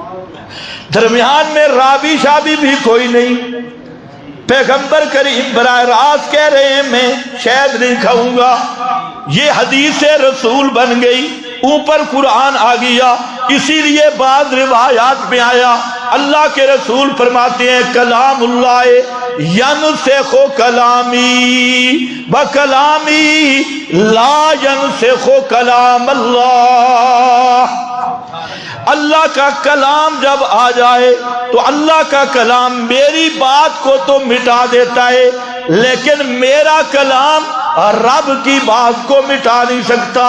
درمیان میں راوی شابی بھی کوئی نہیں۔ پیغمبر کریم براہ راست کہہ رہے ہیں میں شہد نہیں کھاؤں گا، یہ حدیث رسول بن گئی، اوپر قرآن آ گیا۔ اسی لیے بعض روایات میں آیا اللہ کے رسول فرماتے ہیں کلام اللہ ینسخ کلامی بکلامی لا ینسخ کلام اللہ۔ اللہ کا کلام جب آ جائے تو اللہ کا کلام میری بات کو تو مٹا دیتا ہے، لیکن میرا کلام رب کی بات کو مٹا نہیں سکتا،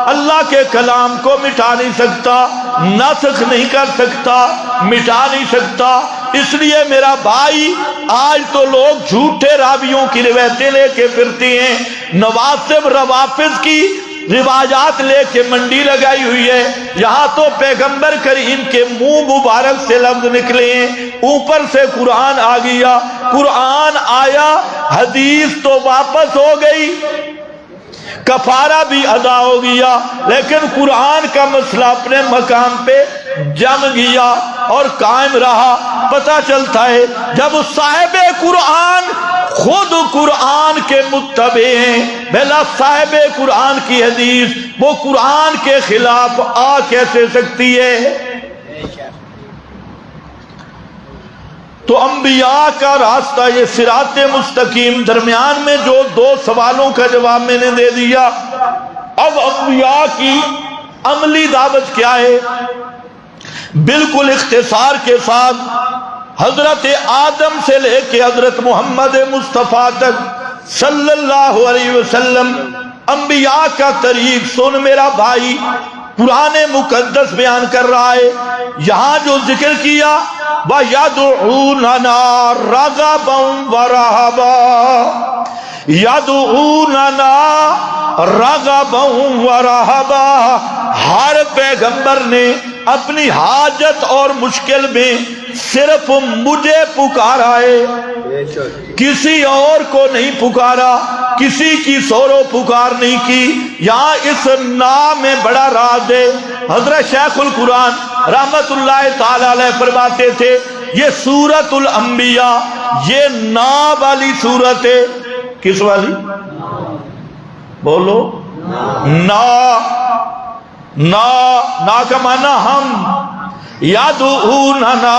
اللہ کے کلام کو مٹا نہیں سکتا، نسخ نہیں کر سکتا، مٹا نہیں سکتا۔ اس لیے میرا بھائی آج تو لوگ جھوٹے راویوں کی روایتیں لے کے پھرتے ہیں، نواسب روافظ کی روایات لے کے منڈی لگائی ہوئی ہے۔ یہاں تو پیغمبر کریم کے منہ مبارک سے لفظ نکلے ہیں، اوپر سے قرآن آ گیا، قرآن آیا، حدیث تو واپس ہو گئی، کفارہ بھی ادا ہو گیا، لیکن قرآن کا مسئلہ اپنے مقام پہ جم گیا اور قائم رہا۔ پتہ چلتا ہے جب صاحب قرآن خود قرآن کے متبع ہیں، بلا صاحب قرآن کی حدیث وہ قرآن کے خلاف آ کیسے سکتی ہے؟ تو انبیاء کا راستہ یہ صراط مستقیم، درمیان میں جو دو سوالوں کا جواب میں نے دے دیا۔ اب انبیاء کی عملی دعوت کیا ہے؟ بالکل اختصار کے ساتھ حضرت آدم سے لے کے حضرت محمد مصطفیٰ تک صلی اللہ علیہ وسلم انبیاء کا طریق سن میرا بھائی، قرآن مقدس بیان کر رہا ہے۔ یہاں جو ذکر کیا وَيَدْعُونَنَا رَغَبًا وَرَهَبًا، یدعوننا رغبا ورہبا، ہر پیغمبر نے اپنی حاجت اور مشکل میں صرف مجھے پکارا ہے، کسی اور کو نہیں پکارا، کسی کی سورو پکار نہیں کی۔ یہاں اس نام میں بڑا راز ہے۔ حضرت شیخ القرآن رحمت اللہ تعالی علیہ فرماتے تھے یہ سورۃ الانبیاء یہ نا والی سورت ہے۔ کس والی؟ بولو نا۔ نا کا معنی ہم، یدعوننا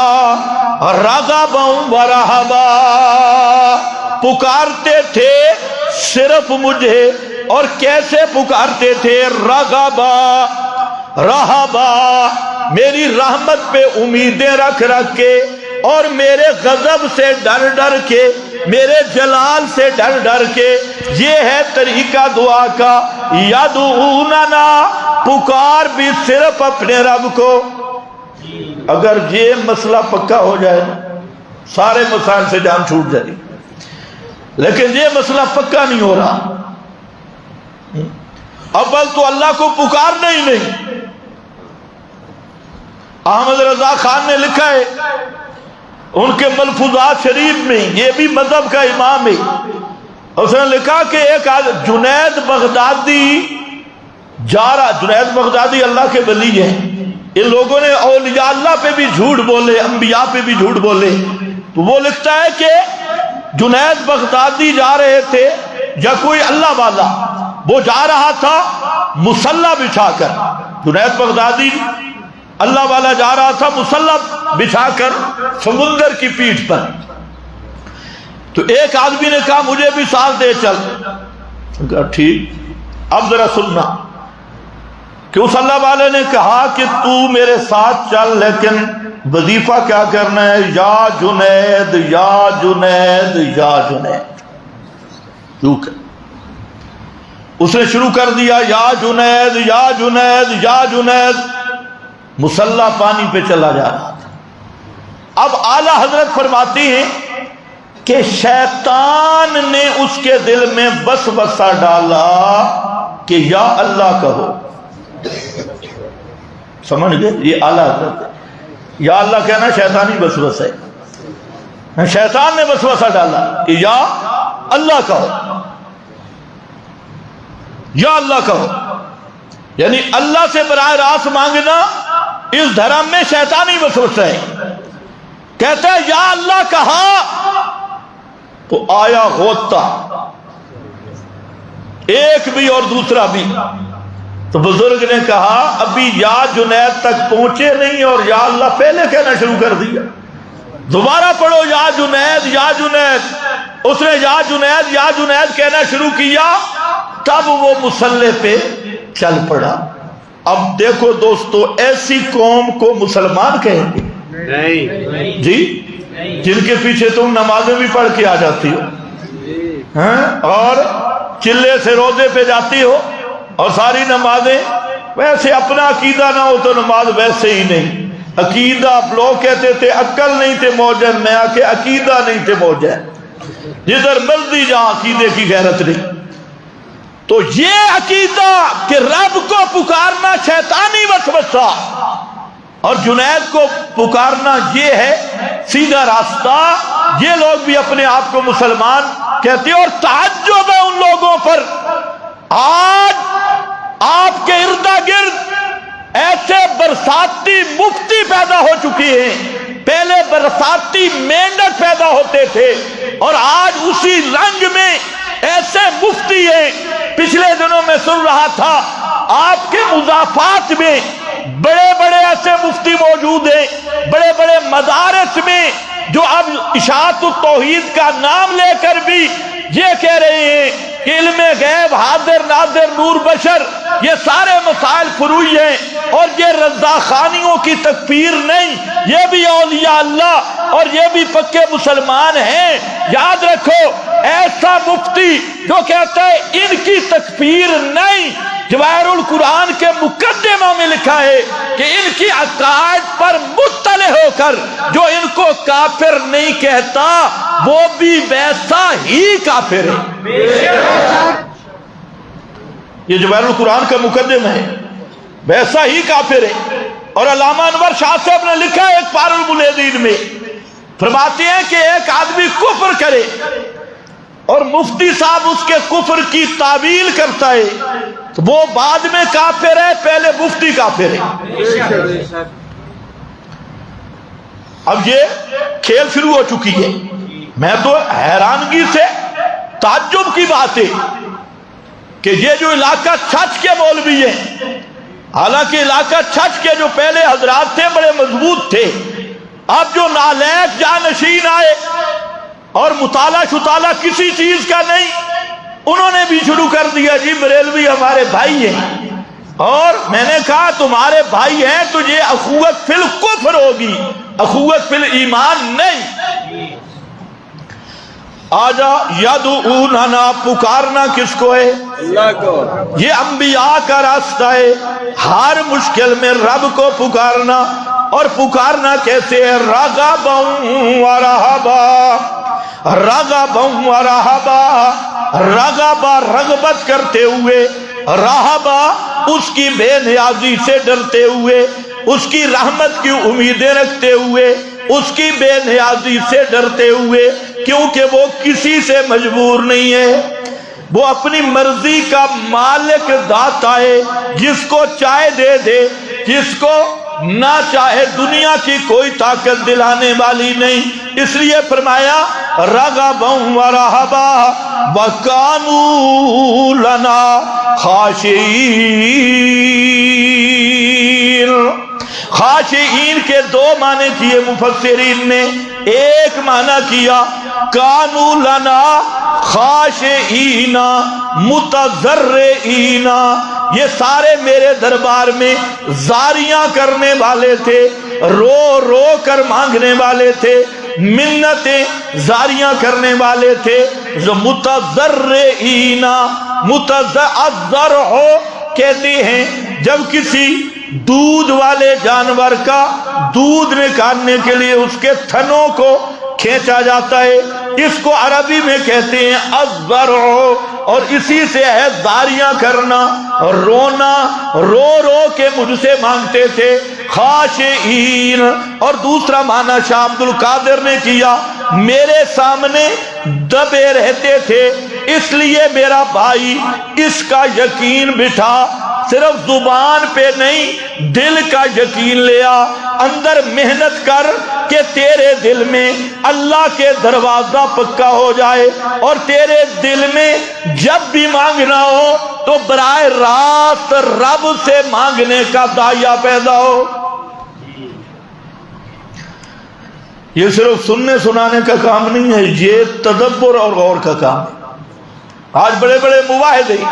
رغبا ورہبا، پکارتے تھے صرف مجھے، اور کیسے پکارتے تھے؟ رغبا رہبا، میری رحمت پہ امیدیں رکھ رکھ کے، اور میرے غضب سے ڈر ڈر کے، میرے جلال سے ڈر ڈر کے۔ یہ ہے طریقہ دعا کا، یدعوننا، پکار بھی صرف اپنے رب کو۔ اگر یہ مسئلہ پکا ہو جائے نا سارے مسائل سے جان چھوٹ جائے، لیکن یہ مسئلہ پکا نہیں ہو رہا۔ اول تو اللہ کو پکارنا ہی نہیں۔ احمد رضا خان نے لکھا ہے ان کے ملفوظات شریف میں، یہ بھی مذہب کا امام ہے، اس نے لکھا کہ ایک جنید بغدادی جا رہا، جنید بغدادی اللہ کے ولی ہیں، ان لوگوں نے اولیاء اللہ پہ بھی جھوٹ بولے، انبیاء پہ بھی جھوٹ بولے، تو وہ لکھتا ہے کہ جنید بغدادی جا رہے تھے، یا کوئی اللہ والا وہ جا رہا تھا مصلی بچھا کر، جنید بغدادی اللہ والا جا رہا تھا مصلی بچھا کر سمندر کی پیٹھ پر، تو ایک آدمی نے کہا مجھے بھی ساتھ دے چل، کہا ٹھیک۔ اب ذرا سننا کہ اس اللہ والے نے کہا کہ تو میرے ساتھ چل، لیکن وظیفہ کیا کرنا ہے؟ یا جنید یا جنید یا جنید، اس نے شروع کر دیا یا جنید یا جنید یا جنید۔ مسلح پانی پہ چلا جا رہا تھا۔ اب اعلیٰ حضرت فرماتی ہیں کہ شیطان نے اس کے دل میں وسوسہ ڈالا کہ یا اللہ کہو۔ سمجھ گئے؟ یہ اعلیٰ حضرت ہے۔ یا اللہ کہنا شیطانی وسوسہ ہے۔ شیطان نے وسوسہ ڈالا کہ یا اللہ کہو، یا اللہ کہو، یعنی اللہ سے براہ راست مانگنا اس دھرم میں شیطانی وسوسہ ہے۔ کہتا ہے یا اللہ کہا تو آیا غوطہ، ایک بھی اور دوسرا بھی۔ تو بزرگ نے کہا ابھی یا جنید تک پہنچے نہیں اور یا اللہ پہلے کہنا شروع کر دیا۔ دوبارہ پڑھو یا جنید یا جنید۔ اس نے یا جنید یا جنید کہنا شروع کیا، تب وہ مصلح پہ چل پڑا۔ اب دیکھو دوستو، ایسی قوم کو مسلمان کہیں گے جی جن کے پیچھے تم نمازیں بھی پڑھ کے آ جاتی ہو اور چلے سے روزے پہ جاتی ہو اور ساری نمازیں، ویسے اپنا عقیدہ نہ ہو تو نماز ویسے ہی نہیں۔ عقیدہ لوگ کہتے تھے عقل نہیں تھے موجن، میں آ کے عقیدہ نہیں تھے موجن، جدھر مرضی جہاں عقیدے کی غیرت نہیں۔ تو یہ عقیدہ کہ رب کو پکارنا شیطانی وسوسہ اور جنید کو پکارنا یہ ہے سیدھا راستہ، یہ لوگ بھی اپنے آپ کو مسلمان کہتے ہیں۔ اور تعجب ہے ان لوگوں پر، آج آپ کے ارد گرد ایسے برساتی مفتی پیدا ہو چکے ہیں۔ پہلے برساتی مینڈک پیدا ہوتے تھے اور آج اسی رنگ میں ایسے مفتی ہیں۔ پچھلے دنوں میں سن رہا تھا آپ کے مضافات میں بڑے بڑے ایسے مفتی موجود ہیں، بڑے بڑے مدارس میں، جو اب اشاعت التوحید کا نام لے کر بھی یہ کہہ رہے ہیں کہ علم غیب، حاضر ناظر، نور بشر، یہ سارے مسائل فروعی ہیں اور یہ رضاخانیوں کی تکفیر نہیں، یہ بھی اولیاء اللہ اور یہ بھی پکے مسلمان ہیں۔ یاد رکھو، ایسا مفتی جو کہتا ہے ان کی تکفیر نہیں، جواہر القرآن کے مقدمہ میں لکھا ہے کہ ان کی عقائد پر مطلع ہو کر جو ان کو کافر نہیں کہتا وہ بھی ویسا ہی کافر ہے۔ یہ جواہر القرآن کا مقدمہ ہے، ویسا ہی کافر ہے۔ اور علامہ انور شاہ صاحب نے لکھا ہے ایک پار الملحدین میں، فرماتے ہیں کہ ایک آدمی کفر کرے اور مفتی صاحب اس کے کفر کی تعویل کرتا ہے تو وہ بعد میں کافر ہے، پہلے مفتی کافر ہے۔ اب یہ کھیل شروع ہو چکی ہے۔ میں تو حیرانگی سے تعجب کی بات ہے کہ یہ جو علاقہ چھچ کے مولوی ہیں، حالانکہ علاقہ چھچ کے جو پہلے حضرات تھے بڑے مضبوط تھے، اب جو نالیک جانشین آئے اور مطالعہ شطالعہ کسی چیز کا نہیں، انہوں نے بھی شروع کر دیا جی بریلوی ہمارے بھائی ہیں، اور میں نے کہا تمہارے بھائی ہیں تو یہ اخوت فی الکفر ہوگی، اخوت فی الایمان نہیں۔ آجا یدعوننا، پکارنا کس کو ہے؟ اللہ کو۔ یہ انبیاء کا راستہ ہے، ہر مشکل میں رب کو پکارنا۔ اور پکارنا کیسے ہے؟ رغبا و رہبا، رغبا و رہبا، رغبا رغبت کرتے ہوئے، رہبا اس کی بے نیازی سے ڈرتے ہوئے، اس کی رحمت کی امیدیں رکھتے ہوئے، اس کی بے نیازی سے ڈرتے ہوئے، کیونکہ وہ کسی سے مجبور نہیں ہے، وہ اپنی مرضی کا مالک داتا ہے، جس کو چاہے دے دے، جس کو نہ چاہے دنیا کی کوئی طاقت دلانے والی نہیں۔ اس لیے فرمایا رغبا و رہبا وکانوا لنا خاشعین۔ خاشعین کے دو معنی کیے مفسرین نے، ایک معنی کیا کانوا لنا خاشعین متضرعین، یہ سارے میرے دربار میں زاریاں کرنے والے تھے، رو رو کر مانگنے والے تھے، منتیں زاریاں کرنے والے تھے۔ جو متضرعین، متضرع کہتے ہیں جب کسی دودھ والے جانور کا دودھ نکالنے کے لیے اس کے تھنوں کو کھینچا جاتا ہے، اس کو عربی میں کہتے ہیں الزرع، اور اسی سے ہے داریاں کرنا، رونا، رو رو کے مجھ سے مانگتے تھے، خاشعین، اور دوسرا معنی شاہ عبد القادر نے کیا، میرے سامنے دبے رہتے تھے، اس لیے میرا بھائی اس کا یقین بٹھا، صرف زبان پہ نہیں دل کا یقین لیا، اندر محنت کر کہ تیرے دل میں اللہ کے دروازہ پکا ہو جائے، اور تیرے دل میں جب بھی مانگنا ہو تو براہ راست رب سے مانگنے کا داعیہ پیدا ہو۔ یہ صرف سننے سنانے کا کام نہیں ہے، یہ تدبر اور غور کا کام ہے۔ آج بڑے بڑے مواحد ہیں،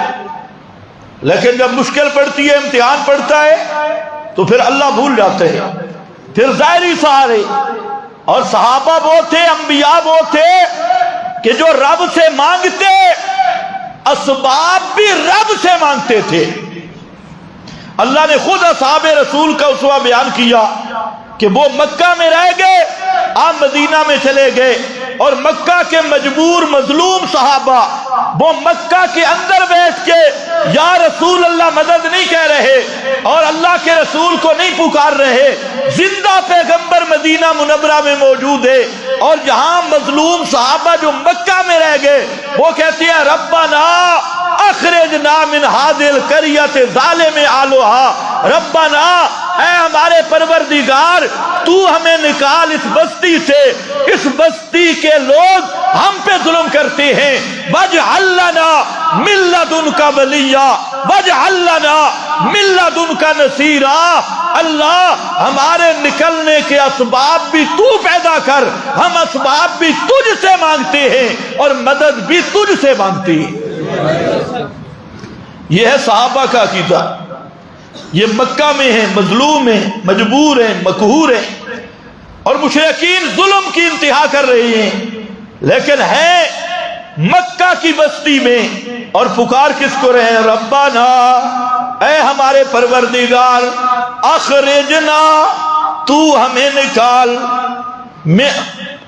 لیکن جب مشکل پڑتی ہے، امتحان پڑتا ہے، تو پھر اللہ بھول جاتے ہیں، پھر ظاہری سہارے۔ اور صحابہ وہ تھے، انبیاء وہ تھے کہ جو رب سے مانگتے، اسباب بھی رب سے مانگتے تھے۔ اللہ نے خود اصحاب رسول کا اسوہ بیان کیا کہ وہ مکہ میں رہ گئے، آپ مدینہ میں چلے گئے، اور مکہ کے مجبور مظلوم صحابہ وہ مکہ کے اندر بیٹھ کے یا رسول اللہ مدد نہیں کہہ رہے اور اللہ کے رسول کو نہیں پکار رہے، زندہ پیغمبر مدینہ منورہ میں موجود ہے، اور جہاں مظلوم صحابہ جو مکہ میں رہ گئے وہ کہتے ہیں ربنا اخرجنا من هذه القرية ظالم اهلها، ربنا اے ہمارے پروردگار تو ہمیں نکال اس بستی سے، اس بستی کے لوگ ہم پہ ظلم کرتے ہیں، واجعل لنا من لدنک ولیا واجعل لنا من لدنک نصیرا، اللہ ہمارے نکلنے کے اسباب بھی تو پیدا کر، ہم اسباب بھی تجھ سے مانگتے ہیں اور مدد بھی تجھ سے مانگتے ہیں۔ یہ ہے صحابہ کا عقیدہ۔ یہ مکہ میں ہیں، مظلوم ہیں، مجبور ہیں، مقہور ہیں، اور مشرکین ظلم کی انتہا کر رہے ہیں، لیکن ہے مکہ کی بستی میں، اور پکار کس کو رہے ہیں؟ ربنا اے ہمارے پروردگار، اخرجنا تو ہمیں نکال،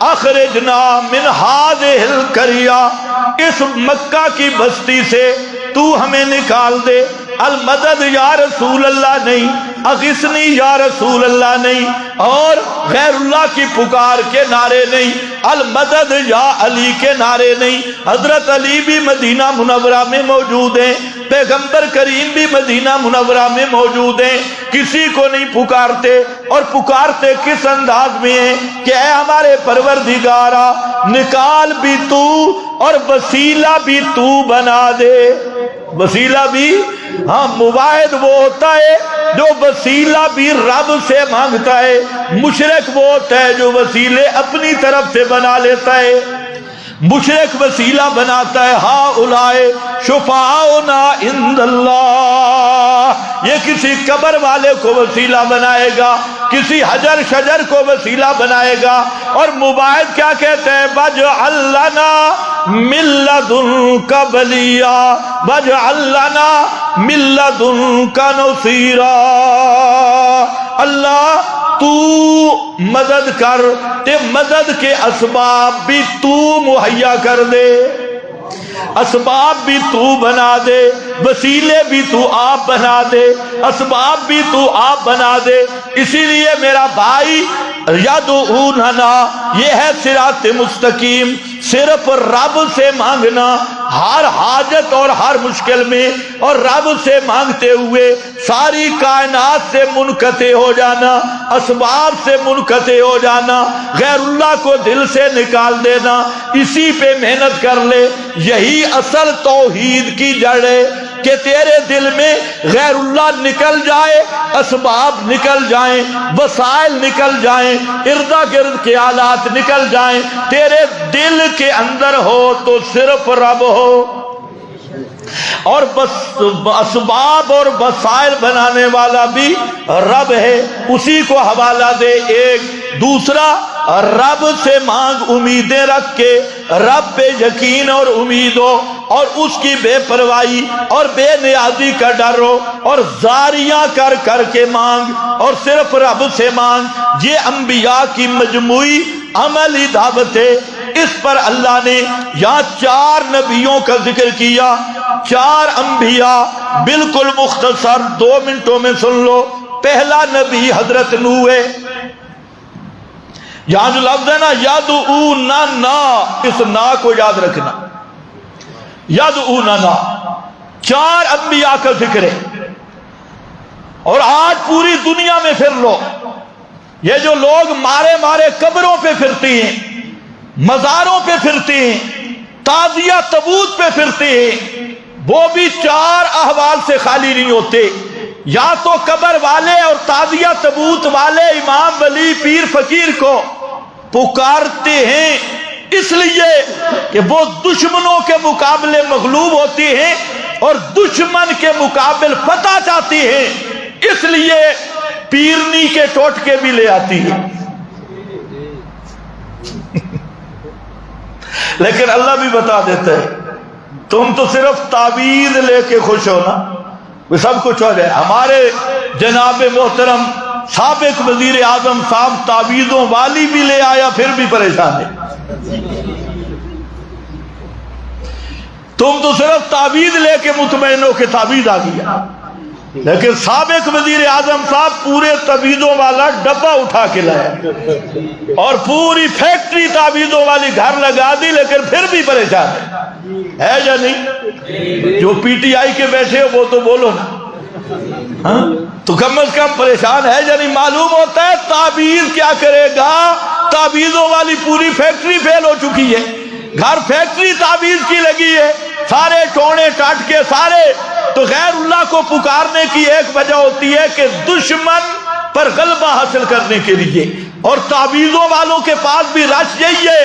اخرجنا من هذه القرية اس مکہ کی بستی سے تو ہمیں نکال دے، المدد یا رسول اللہ نہیں، اغثنی یا رسول اللہ نہیں، اور غیر اللہ کی پکار کے نعرے نہیں، المدد یا علی کے نعرے نہیں۔ حضرت علی بھی مدینہ منورہ میں موجود ہیں، پیغمبر کریم بھی مدینہ منورہ میں موجود ہیں، کسی کو نہیں پکارتے، اور پکارتے کس انداز میں ہیں کہ اے ہمارے پروردگارا نکال بھی تو اور وسیلہ بھی تو بنا دے۔ وسیلہ بھی، ہاں مواحد وہ ہوتا ہے جو وسیلہ بھی رب سے مانگتا ہے، مشرک وہ ہوتا ہے جو وسیلے اپنی طرف سے بنا لیتا ہے۔ مشرک وسیلہ بناتا ہے، ہا اولائے شفاعنا عند اللہ، یہ کسی قبر والے کو وسیلہ بنائے گا، کسی حجر شجر کو وسیلہ بنائے گا، اور مباحث کیا کہتے ہیں؟ واجعل لنا من لدنک ولیا واجعل لنا من لدنک نصیرا، اللہ تو مدد کر، تے مدد کے اسباب بھی تو مہیا کر دے، اسباب بھی تو بنا دے، وسیلے بھی تو آپ بنا دے، اسباب بھی تو آپ بنا دے۔ اسی لیے میرا بھائی یدعوننا یہ ہے صراط مستقیم، صرف رب سے مانگنا ہر حاجت اور ہر مشکل میں، اور رب سے مانگتے ہوئے ساری کائنات سے منقطع ہو جانا، اسباب سے منقطع ہو جانا، غیر اللہ کو دل سے نکال دینا، اسی پہ محنت کر لے۔ یہی اصل توحید کی جڑ ہے کہ تیرے دل میں غیر اللہ نکل جائے، اسباب نکل جائیں، وسائل نکل جائیں، ارد گرد کے آلات نکل جائیں، تیرے دل کے اندر ہو تو صرف رب ہو۔ اور اسباب اور وسائل بنانے والا بھی رب ہے، اسی کو حوالہ دے۔ ایک دوسرا، رب سے مانگ امیدیں رکھ کے، رب پہ یقین اور امید ہو، اور اس کی بے پرواہی اور بے نیازی کا ڈر ہو، اور زاریاں کر کر کے مانگ، اور صرف رب سے مانگ۔ یہ انبیاء کی مجموعی عملی دعوت ہے۔ اس پر اللہ نے یہاں 4 نبیوں کا ذکر کیا، 4 انبیاء، بالکل مختصر 2 منٹوں میں سن لو۔ پہلا نبی حضرت نوح ہے۔ یہاں جو لفظ ہے نا یدعوننا، اس نا کو یاد رکھنا، یدعوننا 4 انبیاء کا ذکر ہے۔ اور آج پوری دنیا میں پھر لو، یہ جو لوگ مارے مارے قبروں پہ پھرتے ہیں، مزاروں پہ پھرتے ہیں، تعزیہ تبوت پہ پھرتے ہیں، وہ بھی 4 احوال سے خالی نہیں ہوتے۔ یا تو قبر والے اور تعزیہ تبوت والے امام ولی پیر فقیر کو پکارتے ہیں اس لیے کہ وہ دشمنوں کے مقابلے مغلوب ہوتی ہیں اور دشمن کے مقابل فتح چاہتی ہیں، اس لیے پیرنی کے ٹوٹکے بھی لے آتی ہے۔ لیکن اللہ بھی بتا دیتا ہے تم تو صرف تعویذ لے کے خوش ہو نا، وہ سب کچھ ہو جائے۔ ہمارے جناب محترم سابق وزیر اعظم صاحب تعویذوں والی بھی لے آیا، پھر بھی پریشان ہے۔ تم تو صرف تعویذ لے کے مطمئن ہو کہ تعویذ آ گیا، لیکن سابق وزیر اعظم صاحب پورے تعویذوں والا ڈبہ اٹھا کے لایا اور پوری فیکٹری تعویذوں والی گھر لگا دی، لیکن پھر بھی پریشان ہے یا نہیں؟ جو پی ٹی آئی کے بیٹھے ہو وہ تو بولو نا، ہاں تو کم از کم پریشان ہے یا نہیں؟ معلوم ہوتا ہے تعویذ کیا کرے گا، تعویذوں والی پوری فیکٹری فیل ہو چکی ہے، گھر فیکٹری تعویذ کی لگی ہے، سارے ٹونے ٹاٹ کے سارے۔ تو غیر اللہ کو پکارنے کی ایک وجہ ہوتی ہے کہ دشمن پر غلبہ حاصل کرنے کے لیے، اور تعویذوں والوں کے پاس بھی رش یہی ہے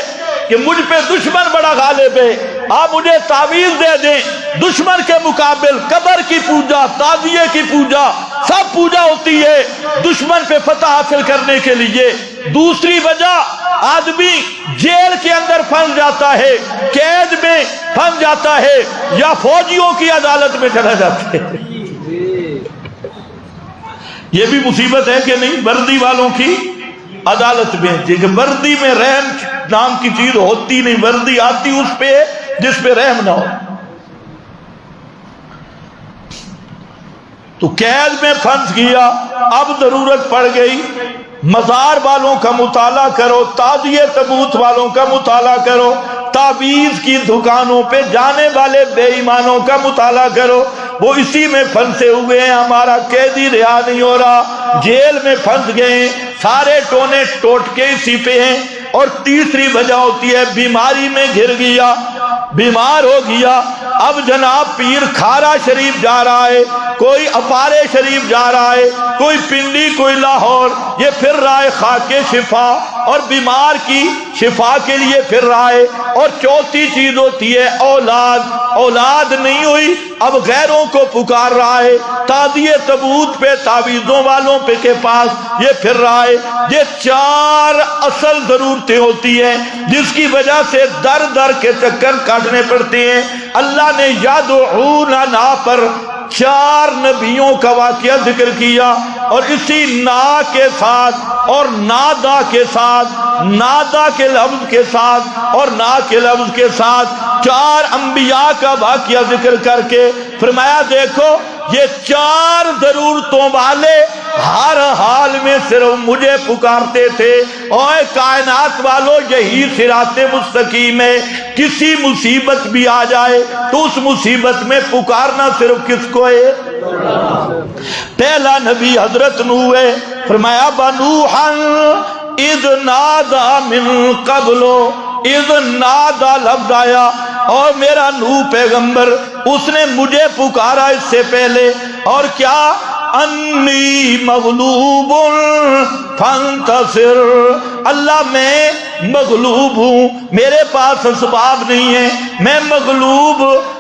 کہ مجھ پہ دشمن بڑا غالب ہے، آپ مجھے تعویذ دے دیں۔ دشمن کے مقابل قبر کی پوجا، تعزیے کی پوجا، سب پوجا ہوتی ہے دشمن پہ فتح حاصل کرنے کے لیے۔ دوسری وجہ، آدمی جیل کے اندر پھنس جاتا ہے، قید میں پھنس جاتا ہے، یا فوجیوں کی عدالت میں چلا جاتا ہے۔ یہ بھی مصیبت ہے کہ نہیں؟ وردی والوں کی عدالت میں، کہ وردی میں رحم نام کی چیز ہوتی نہیں، وردی آتی اس پہ جس پہ رحم نہ ہو۔ تو قید میں پھنس گیا، اب ضرورت پڑ گئی مزار والوں کا مطالعہ کرو، تعزیہ تبوت والوں کا مطالعہ کرو، تعویذ کی دکانوں پہ جانے والے بے ایمانوں کا مطالعہ کرو، وہ اسی میں پھنسے ہوئے ہیں۔ ہمارا قیدی رہا نہیں ہو رہا، جیل میں پھنس گئے ہیں، سارے ٹونے ٹوٹ کے اسی پہ ہیں۔ اور تیسری وجہ ہوتی ہے بیماری میں گر گیا، بیمار ہو گیا، اب جناب پیر کھارا شریف جا رہا ہے، کوئی اپارے شریف جا رہا ہے، کوئی پنڈی، کوئی لاہور، یہ پھر رہا ہے خاک شفا اور بیمار کی شفا کے لیے پھر رہا ہے۔ اور چوتھی چیز ہوتی ہے اولاد، اولاد نہیں ہوئی، اب غیروں کو پکار رہا ہے، تعزیہ تبوت پہ، تعویذوں والوں پہ کے پاس یہ پھر رہا ہے۔ یہ 4 اصل ضرورتیں ہوتی ہیں جس کی وجہ سے در در کے چکر کاٹنے پڑتے ہیں۔ اللہ نے یدعوننا پر 4 نبیوں کا واقعہ ذکر کیا، اور اسی نا کے ساتھ اور نادا کے ساتھ، نادا کے لفظ کے ساتھ اور نا کے لفظ کے ساتھ 4 انبیاء کا واقعہ ذکر کر کے فرمایا دیکھو یہ 4 ضرورتوں والے ہر حال میں صرف مجھے پکارتے تھے۔ اوے کائنات والو، یہی صراط مستقیم ہے۔ کسی مصیبت بھی آ جائے تو اس مصیبت میں پکارنا صرف کس کو ہے؟ پہلا نبی حضرت نوح ہے، فرمایا بنوحا اذ نادا من قبل، اذ نادا لفظ آیا، اور میرا نوح پیغمبر اس نے مجھے پکارا اس سے پہلے، اور کیا؟ انی مغلوب فانتصر، اللہ میں مغلوب ہوں، میرے پاس اسباب نہیں ہے، میں مغلوب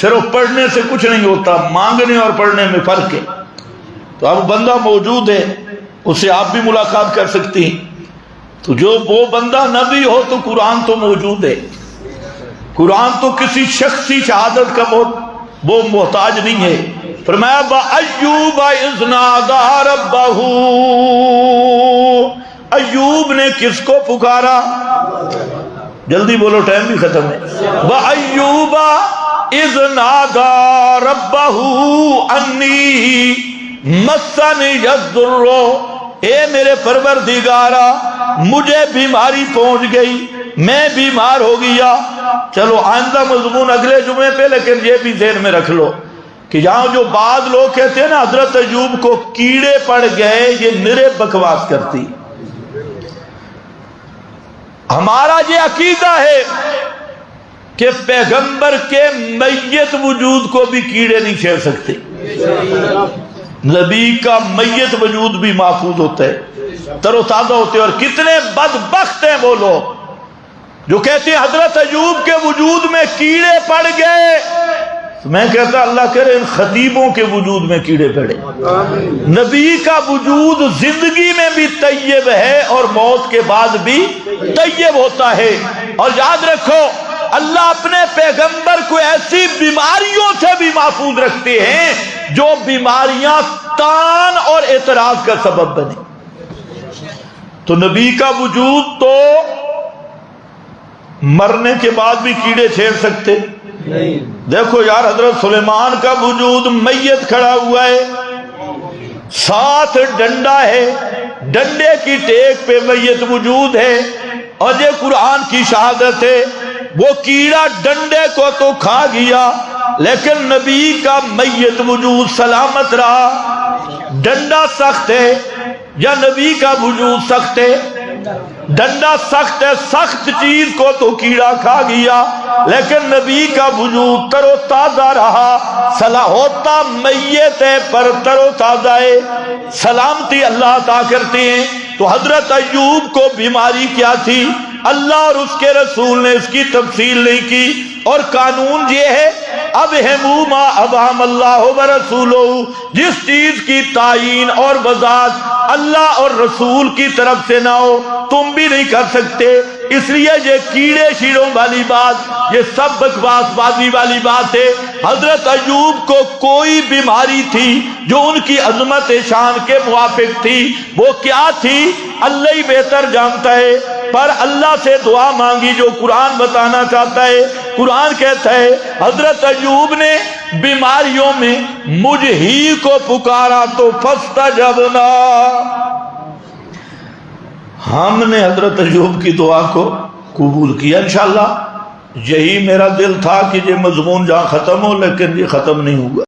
صرف پڑھنے سے کچھ نہیں ہوتا، مانگنے اور پڑھنے میں فرق ہے۔ تو اب بندہ موجود ہے، اس سے آپ بھی ملاقات کر سکتی ہیں۔ تو جو وہ بندہ نہ بھی ہو تو قرآن تو موجود ہے۔ قرآن تو کسی شخصی شہادت کا وہ محتاج نہیں ہے۔ فرمایا بَأَيُّوبَ إِذْ نَادَىٰ رَبَّهُ، ایوب نے کس کو پکارا؟ جلدی بولو، ٹائم بھی ختم ہے۔ وَأَيُّوبَ إِذْ نَادَىٰ رَبَّهُ أَنِّي مَسَّنِيَ الضُّرُّ، اے میرے پروردگارا مجھے بیماری پہنچ گئی، میں بیمار ہو گیا۔ چلو آئندہ مضمون اگلے جمعے پہ، لیکن یہ بھی ذہن میں رکھ لو کہ جہاں جو بعض لوگ کہتے ہیں نا حضرت ایوب کو کیڑے پڑ گئے، یہ نرے بکواس کرتی۔ ہمارا یہ عقیدہ ہے کہ پیغمبر کے میت وجود کو بھی کیڑے نہیں چھیڑ سکتے، نبی کا میت وجود بھی محفوظ ہوتا ہے، تر و تازہ ہوتے ہیں۔ اور کتنے بدبخت ہیں وہ لوگ جو کہتے ہیں حضرت ایوب کے وجود میں کیڑے پڑ گئے۔ میں کہتا اللہ کرے ان خطیبوں کے وجود میں کیڑے پڑے۔ نبی کا وجود زندگی میں بھی طیب ہے اور موت کے بعد بھی طیب ہوتا ہے۔ اور یاد رکھو اللہ اپنے پیغمبر کو ایسی بیماریوں سے بھی محفوظ رکھتے ہیں جو بیماریاں تان اور اعتراض کا سبب بنے۔ تو نبی کا وجود تو مرنے کے بعد بھی کیڑے چھیڑ سکتے نہیں۔ دیکھو یار حضرت سلیمان کا وجود میت کھڑا ہوا ہے، ساتھ ڈنڈا ہے، ڈنڈے کی ٹیک پہ میت موجود ہے، اور یہ قرآن کی شہادت ہے۔ وہ کیڑا ڈنڈے کو تو کھا گیا لیکن نبی کا میت وجود سلامت رہا۔ ڈنڈا سخت ہے یا نبی کا وجود سخت ہے؟ ڈنڈا سخت ہے، سخت چیز کو تو کیڑا کھا گیا لیکن نبی کا وجود تر و تازہ رہا۔ صلاح ہوتا میت ہے پر تر و تازہ ہے، سلامتی اللہ عطا کرتے ہیں۔ تو حضرت ایوب کو بیماری کیا تھی؟ اللہ اور اس کے رسول نے اس کی تفصیل نہیں کی، اور قانون یہ ہے ابہموا ما ابہم اللہ ورسولہ، جس چیز کی تعین اور وضاحت اللہ اور رسول کی طرف سے نہ ہو تم بھی نہیں کر سکتے۔ اس لیے یہ کیڑے شیروں والی بات، یہ سب بکواس بازی والی بات ہے۔ حضرت ایوب کو کوئی بیماری تھی جو ان کی عظمت شان کے موافق تھی، وہ کیا تھی اللہ ہی بہتر جانتا ہے، پر اللہ سے دعا مانگی جو قرآن بتانا چاہتا ہے۔ قرآن کہتا ہے حضرت ایوب نے بیماریوں میں مجھ ہی کو پکارا تو فاستجبنا، ہم نے حضرت ایوب کی دعا کو قبول کیا۔ انشاءاللہ یہی میرا دل تھا کہ یہ مضمون جہاں ختم ہو، لیکن یہ ختم نہیں ہوا۔